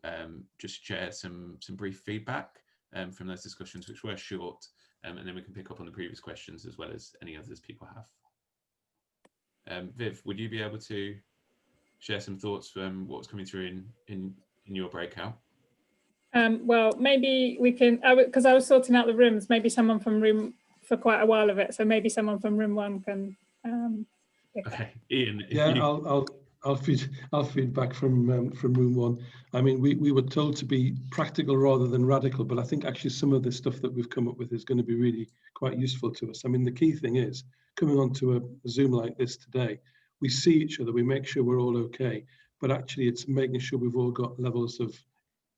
just share some brief feedback from those discussions, which were short, and then we can pick up on the previous questions as well as any others people have. Viv, would you be able to share some thoughts from what's coming through in your breakout? Well, maybe we can, because I was sorting out the rooms, maybe someone from room for quite a while of it, so maybe someone from room 1 can okay, Ian. Yeah, I'll feed back from room 1. I mean, we were told to be practical rather than radical, but I think actually some of the stuff that we've come up with is going to be really quite useful to us. I mean, the key thing is coming onto a Zoom like this today, we see each other, we make sure we're all okay, but actually it's making sure we've all got levels of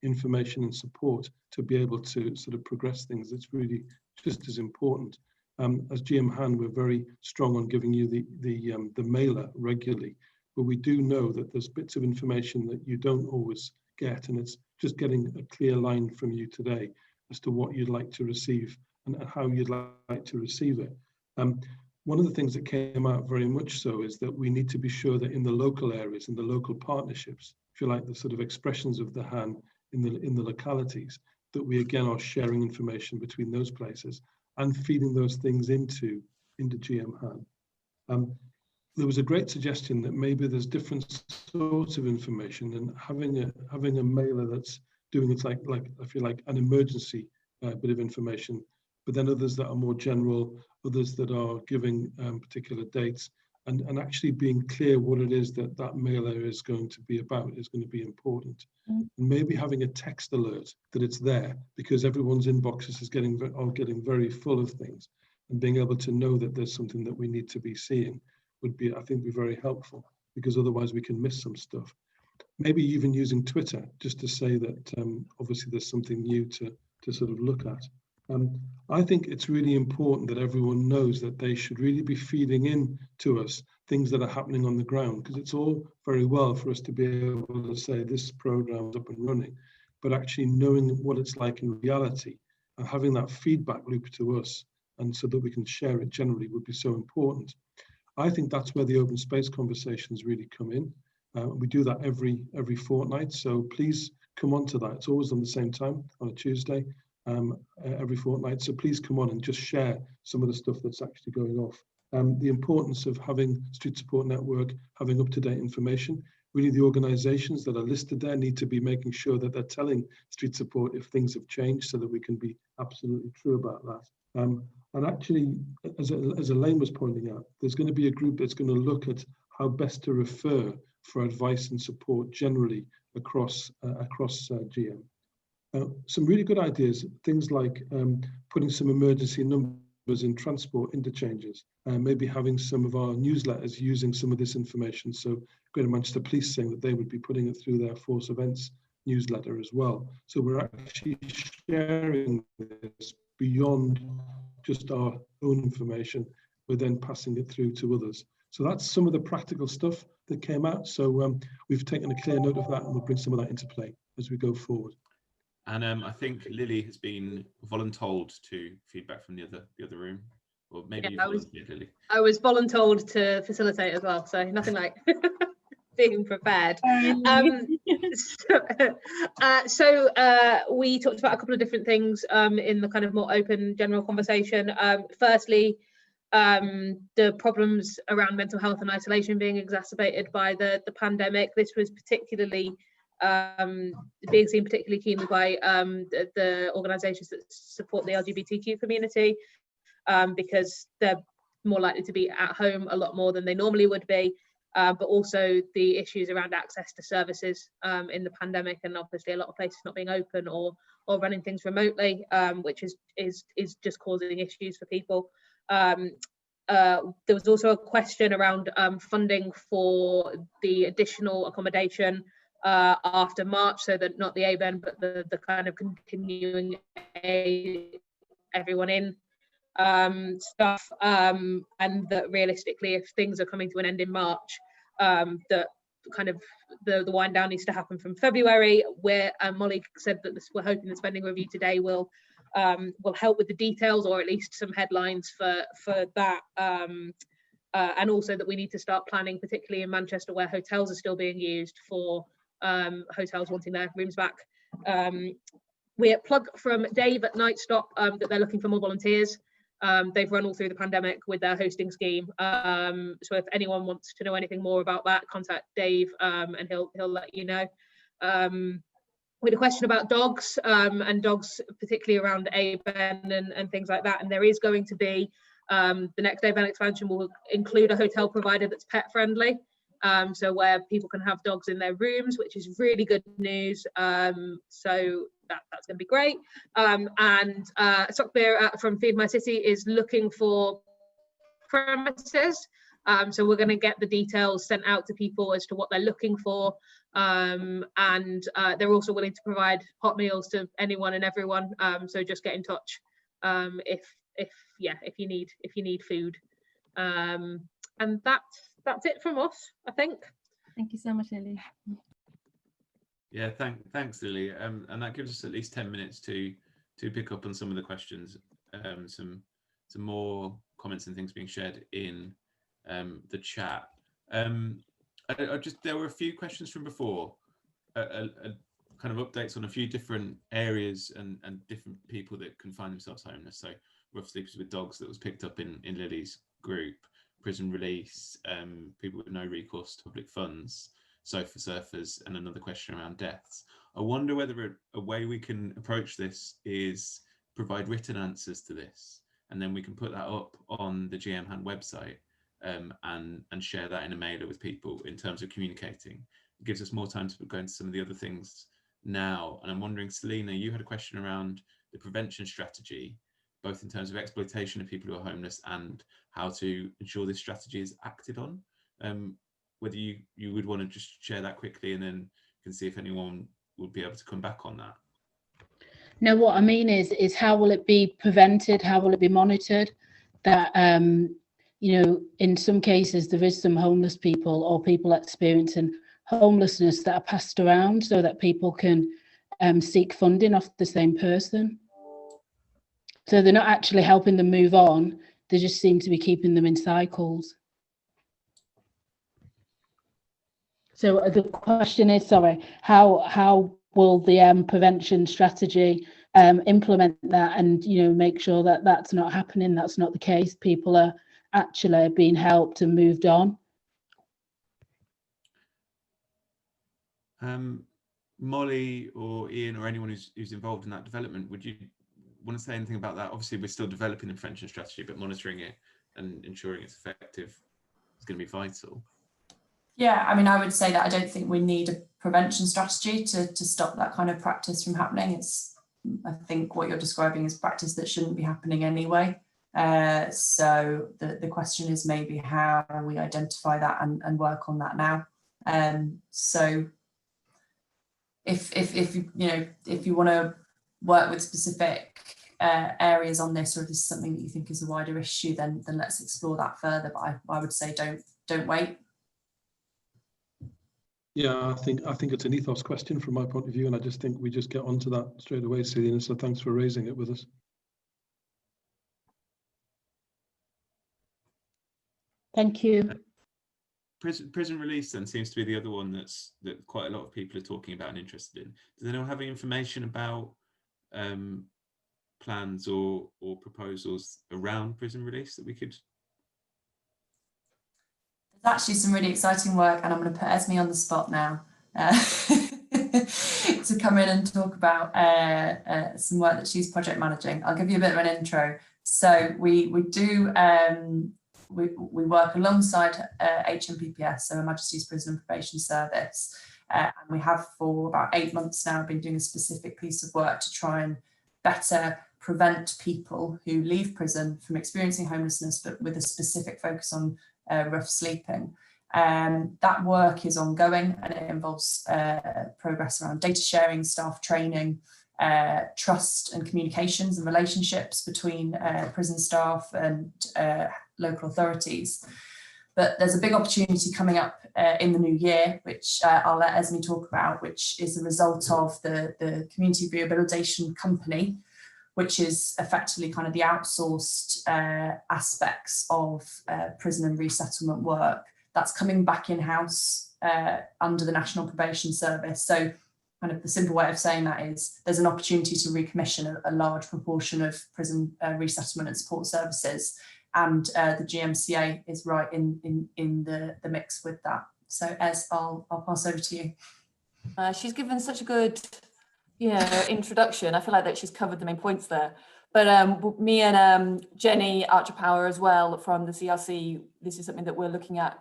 information and support to be able to sort of progress things. It's really just as important. As GMHAN, we're very strong on giving you the mailer regularly, but we do know that there's bits of information that you don't always get, and it's just getting a clear line from you today as to what you'd like to receive and how you'd like to receive it. One of the things that came out very much so is that we need to be sure that in the local areas, in the local partnerships, if you like, the sort of expressions of the HAN in the localities, that we again are sharing information between those places and feeding those things into GMHAN. There was a great suggestion that maybe there's different sorts of information, and having a mailer that's doing it like I feel like an emergency bit of information, but then others that are more general, others that are giving particular dates, and actually being clear what it is that mailer is going to be about is going to be important. And maybe having a text alert that it's there, because everyone's inboxes is getting very full of things, and being able to know that there's something that we need to be seeing would be, I think, be very helpful, because otherwise we can miss some stuff. Maybe even using Twitter just to say that obviously there's something new to sort of look at. I think it's really important that everyone knows that they should really be feeding in to us things that are happening on the ground, because it's all very well for us to be able to say this program's up and running, but actually knowing what it's like in reality and having that feedback loop to us, and so that we can share it generally, would be so important. I think that's where the open space conversations really come in. We do that every fortnight, so please come on to that. It's always on the same time on a Tuesday. Every fortnight, so please come on and just share some of the stuff that's actually going off. The importance of having Street Support Network, having up-to-date information. Really, the organisations that are listed there need to be making sure that they're telling Street Support if things have changed, so that we can be absolutely true about that. And actually, as Elaine was pointing out, there's going to be a group that's going to look at how best to refer for advice and support generally across GM. Some really good ideas, things like putting some emergency numbers in transport interchanges, maybe having some of our newsletters using some of this information. So Greater Manchester Police saying that they would be putting it through their Force Events newsletter as well. So we're actually sharing this beyond just our own information. We're then passing it through to others. So that's some of the practical stuff that came out. So we've taken a clear note of that, and we'll bring some of that into play as we go forward. And I think Lily has been voluntold to feedback from the other room. or maybe Yeah, you volunteered, Lily. I was voluntold to facilitate as well, so nothing like being prepared. So we talked about a couple of different things in the kind of more open general conversation. Firstly, the problems around mental health and isolation being exacerbated by the pandemic. This was particularly being seen particularly keenly by the organisations that support the LGBTQ community, because they're more likely to be at home a lot more than they normally would be, but also the issues around access to services in the pandemic, and obviously a lot of places not being open or running things remotely, which is just causing issues for people. There was also a question around funding for the additional accommodation after March, so that not the ABEN, but the kind of continuing everyone in stuff, and that realistically, if things are coming to an end in March, that kind of the wind down needs to happen from February, where Molly said that we're hoping the spending review today will help with the details, or at least some headlines for that, and also that we need to start planning, particularly in Manchester where hotels are still being used, for hotels wanting their rooms back. We plug from Dave at Night Stop that they're looking for more volunteers. They've run all through the pandemic with their hosting scheme. So if anyone wants to know anything more about that, contact Dave and he'll let you know. We had a question about dogs, and dogs particularly around ABEN and things like that. And there is going to be, the next ABEN expansion will include a hotel provider that's pet friendly. So where people can have dogs in their rooms, which is really good news. So that's going to be great. And Stockbeer from Feed My City is looking for premises. So we're going to get the details sent out to people as to what they're looking for. And they're also willing to provide hot meals to anyone and everyone. So just get in touch if you need food. And that's it from us, I think. Thank you so much, Lily. Yeah, thanks, Lily. And that gives us at least 10 minutes to pick up on some of the questions. Some more comments and things being shared in the chat. There were a few questions from before, kind of updates on a few different areas and different people that can find themselves homeless. So rough sleepers with dogs that was picked up in Lily's group, prison release, people with no recourse to public funds, sofa surfers, and another question around deaths. I wonder whether a way we can approach this is provide written answers to this, and then we can put that up on the GMHAN website and share that in a mailer with people in terms of communicating. It gives us more time to go into some of the other things now. And I'm wondering, Selena, you had a question around the prevention strategy, both in terms of exploitation of people who are homeless and how to ensure this strategy is acted on. Whether you would want to just share that quickly, and then you can see if anyone would be able to come back on that. No, what I mean is how will it be prevented? How will it be monitored? That, in some cases there is some homeless people or people experiencing homelessness that are passed around so that people can seek funding off the same person. So they're not actually helping them move on. They just seem to be keeping them in cycles. So the question is, how will the prevention strategy implement that and, make sure that that's not happening, that's not the case, people are actually being helped and moved on? Molly or Ian or anyone who's involved in that development, would you want to say anything about that? Obviously, we're still developing the prevention strategy, but monitoring it and ensuring it's effective is going to be vital. Yeah, I mean, I would say that I don't think we need a prevention strategy to stop that kind of practice from happening. I think what you're describing is practice that shouldn't be happening anyway. So the question is maybe how we identify that and work on that now. So if you want to work with specific areas on this, or if this is something that you think is a wider issue, then let's explore that further. But I would say don't wait. Yeah, I think it's an ethos question from my point of view, and I just think we just get onto that straight away, Selena. So thanks for raising it with us. Thank you. Prison release then seems to be the other one that quite a lot of people are talking about and interested in. Does anyone have any information about plans or proposals around prison release that we could? There's actually some really exciting work, and I'm going to put Esme on the spot now to come in and talk about some work that she's project managing. I'll give you a bit of an intro. So we do we work alongside HMPPS, so Her Majesty's Prison and Probation Service, and we have for about 8 months now been doing a specific piece of work to try and better prevent people who leave prison from experiencing homelessness, but with a specific focus on rough sleeping. That work is ongoing, and it involves progress around data sharing, staff training, trust and communications and relationships between prison staff and local authorities. But there's a big opportunity coming up in the new year, which I'll let Esme talk about, which is the result of the Community Rehabilitation Company, which is effectively kind of the outsourced aspects of prison and resettlement work that's coming back in-house under the National Probation Service. So kind of the simple way of saying that is there's an opportunity to recommission a large proportion of prison resettlement and support services, and the GMCA is right in the mix with that. So Ez, I'll pass over to you. She's given such a good introduction. I feel like that she's covered the main points there. But me and Jenny Archer-Power as well from the CRC, this is something that we're looking at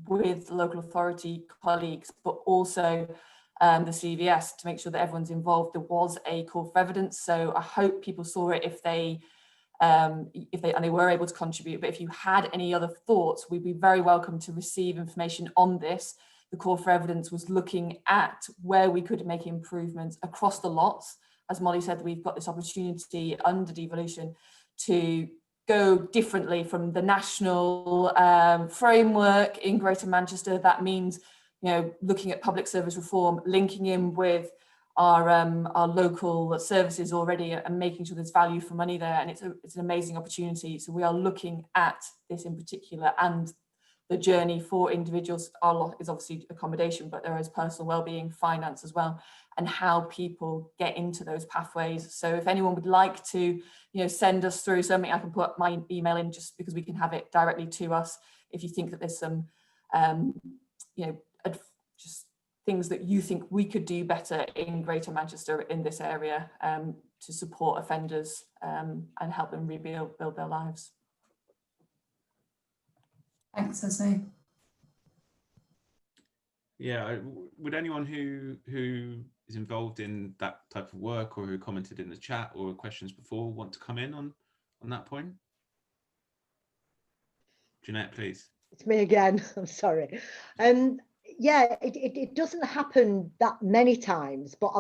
with local authority colleagues, but also the CVS to make sure that everyone's involved. There was a call for evidence, so I hope people saw it if they were able to contribute. But if you had any other thoughts, we'd be very welcome to receive information on this. The call for evidence was looking at where we could make improvements across the lots. As Molly said, we've got this opportunity under devolution to go differently from the national framework in Greater Manchester. That means, looking at public service reform, linking in with our local services already and making sure there's value for money there. And it's an amazing opportunity. So we are looking at this in particular, and the journey for individuals is obviously accommodation, but there is personal wellbeing, finance as well, and how people get into those pathways. So if anyone would like to, send us through something, I can put my email in just because we can have it directly to us. If you think that there's some, just things that you think we could do better in Greater Manchester in this area to support offenders and help them rebuild their lives. Thanks, Esme. Yeah, would anyone who is involved in that type of work or who commented in the chat or questions before want to come in on that point? Jeanette, please. It's me again. I'm sorry. Yeah, it doesn't happen that many times, but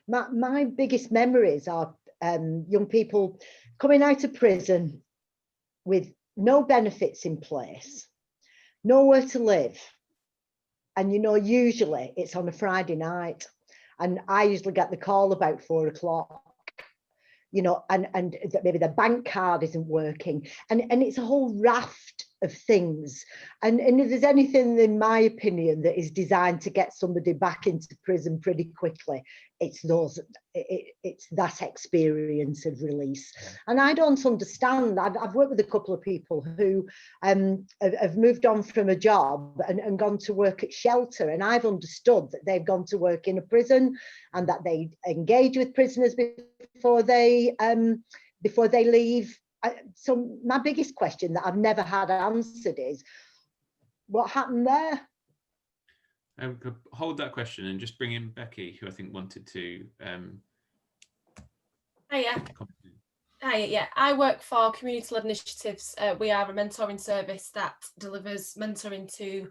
my biggest memories are young people coming out of prison with no benefits in place, nowhere to live. And, usually it's on a Friday night, and I usually get the call about 4 o'clock, and maybe the bank card isn't working. And it's a whole raft of things. And if there's anything, in my opinion, that is designed to get somebody back into prison pretty quickly, it's that experience of release. And I don't understand. I've worked with a couple of people who have moved on from a job and gone to work at shelter, and I've understood that they've gone to work in a prison and that they engage with prisoners before they leave. So my biggest question that I've never had answered is, what happened there? Hold that question and just bring in Becky, who I think wanted to. Hiya. Yeah, I work for community-led initiatives. We are a mentoring service that delivers mentoring to,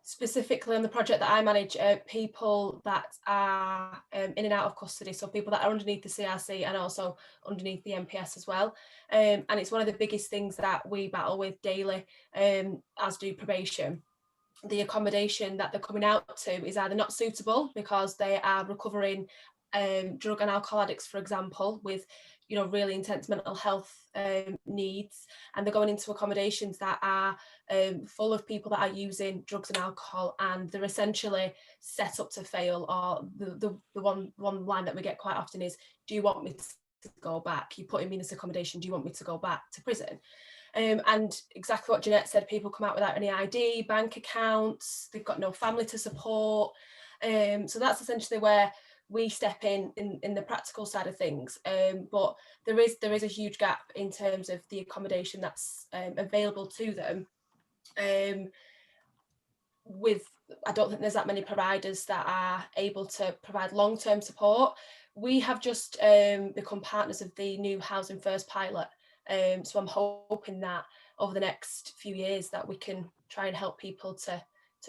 specifically on the project that I manage, people that are in and out of custody, so people that are underneath the CRC and also underneath the MPS as well. And it's one of the biggest things that we battle with daily, as do probation. The accommodation that they're coming out to is either not suitable because they are recovering drug and alcohol addicts, for example, with really intense mental health needs, and they're going into accommodations that are full of people that are using drugs and alcohol, and they're essentially set up to fail. Or the one line that we get quite often is, do you want me to go back? You're putting me in this accommodation, do you want me to go back to prison? And exactly what Jeanette said, people come out without any ID, bank accounts, they've got no family to support. So that's essentially where we step in the practical side of things. But there is a huge gap in terms of the accommodation that's available to them. I don't think there's that many providers that are able to provide long-term support. We have just become partners of the new Housing First pilot. So I'm hoping that over the next few years that we can try and help people to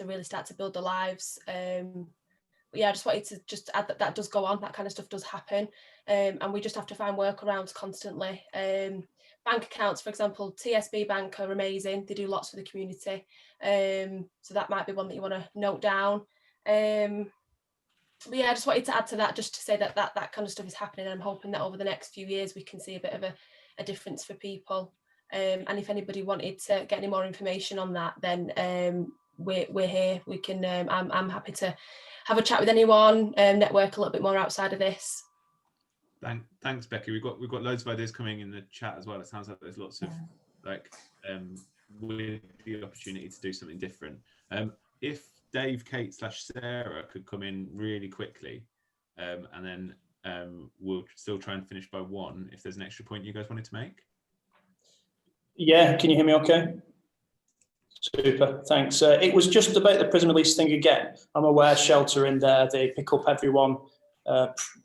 really start to build their lives. But yeah, I just wanted to just add that does go on, that kind of stuff does happen. And we just have to find workarounds constantly. Bank accounts, for example, TSB Bank are amazing. They do lots for the community. So that might be one that you want to note down. But yeah, I just wanted to add to that, just to say that kind of stuff is happening. And I'm hoping that over the next few years, we can see a bit of a difference for people. And if anybody wanted to get any more information on that, then we're here. We can. I'm happy to have a chat with anyone, network a little bit more outside of this. Thanks, Becky. We've got loads of ideas coming in the chat as well. It sounds like there's lots of with the opportunity to do something different. If Dave, Kate / Sarah could come in really quickly, and then we'll still try and finish by 1. If there's an extra point you guys wanted to make. Yeah, can you hear me okay? Super, thanks. It was just about the prison release thing again. I'm aware Shelter in there, they pick up everyone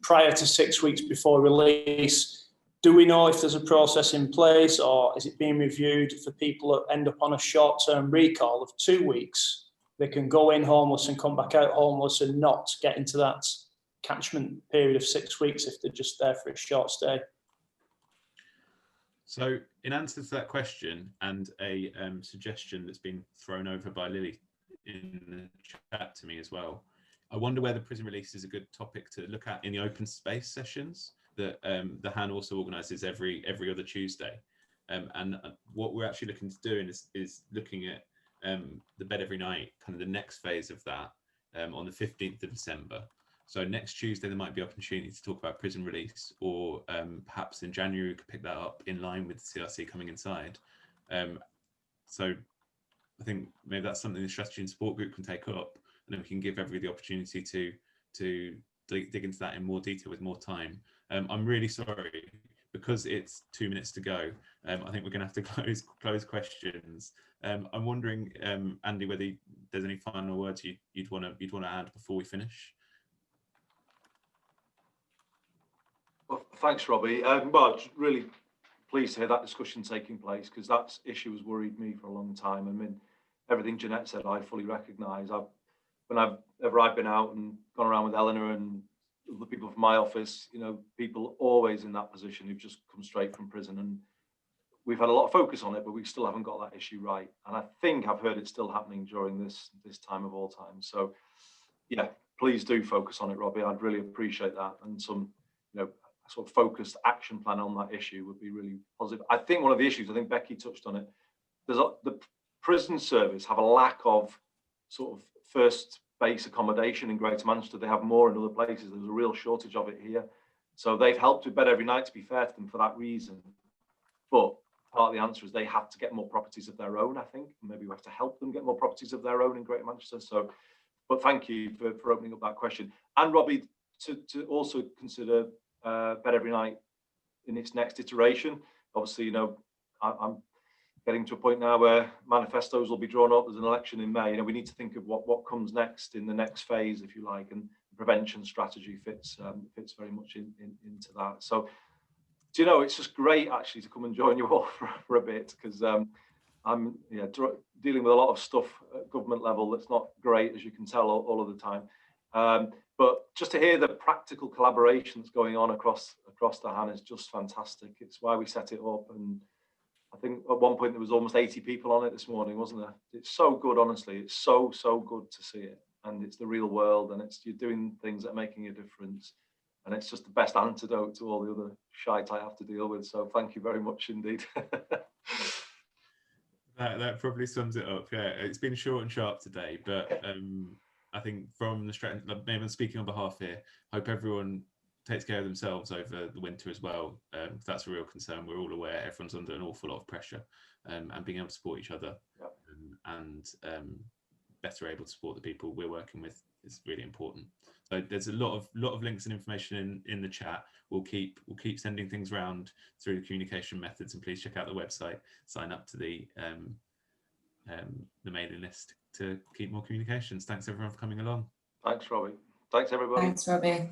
prior to 6 weeks before release. Do we know if there's a process in place, or is it being reviewed for people that end up on a short-term recall of 2 weeks? They can go in homeless and come back out homeless and not get into that catchment period of 6 weeks if they're just there for a short stay. So in answer to that question, and a suggestion that's been thrown over by Lily in the chat to me as well, I wonder whether prison release is a good topic to look at in the open space sessions that the HAN also organises every other Tuesday. And what we're actually looking to do is looking at the Bed Every Night, kind of the next phase of that, on the 15th of December. So next Tuesday, there might be opportunity to talk about prison release, or perhaps in January, we could pick that up in line with the CRC coming inside. So I think maybe that's something the strategy and support group can take up, and then we can give everybody the opportunity to dig into that in more detail with more time. I'm really sorry, because it's 2 minutes to go. I think we're going to have to close questions. I'm wondering, Andy, whether there's any final words you'd want to add before we finish. Well, thanks, Robbie. Well, really pleased to hear that discussion taking place, because that issue has worried me for a long time. I mean, everything Jeanette said, I fully recognise. Whenever I've been out and gone around with Eleanor and the people from my office, people always in that position who've just come straight from prison, and we've had a lot of focus on it, but we still haven't got that issue right. And I think I've heard it's still happening during this time of all time. So, yeah, please do focus on it, Robbie. I'd really appreciate that, and some, sort of focused action plan on that issue would be really positive. I think one of the issues, I think Becky touched on it, the prison service have a lack of sort of first base accommodation in Greater Manchester. They have more in other places. There's a real shortage of it here. So they've helped with Bed Every Night, to be fair to them, for that reason. But part of the answer is they have to get more properties of their own, I think. Maybe we have to help them get more properties of their own in Greater Manchester. So, but thank you for opening up that question. And Robbie, to also consider Bed Every Night in its next iteration. Obviously, I'm getting to a point now where manifestos will be drawn up. There's an election in May. We need to think of what comes next in the next phase, if you like, and the prevention strategy fits very much into that. So, it's just great actually to come and join you all for a bit, because I'm dealing with a lot of stuff at government level that's not great, as you can tell, all of the time. But just to hear the practical collaboration that's going on across the HAN is just fantastic. It's why we set it up, and I think at one point there was almost 80 people on it this morning, wasn't there? It's so good, honestly. It's so good to see it, and it's the real world, and you're doing things that are making a difference. and it's just the best antidote to all the other shite I have to deal with. So thank you very much indeed. That probably sums it up. Yeah, it's been short and sharp today, but I think from the strategy, maybe I'm speaking on behalf here, hope everyone takes care of themselves over the winter as well. That's a real concern. We're all aware everyone's under an awful lot of pressure, and being able to support each other, and better able to support the people we're working with is really important. So there's a lot of links and information in the chat. We'll keep sending things around through the communication methods, and please check out the website, sign up to the mailing list to keep more communications. Thanks everyone for coming along. Thanks, Robbie. Thanks everybody. Thanks, Robbie.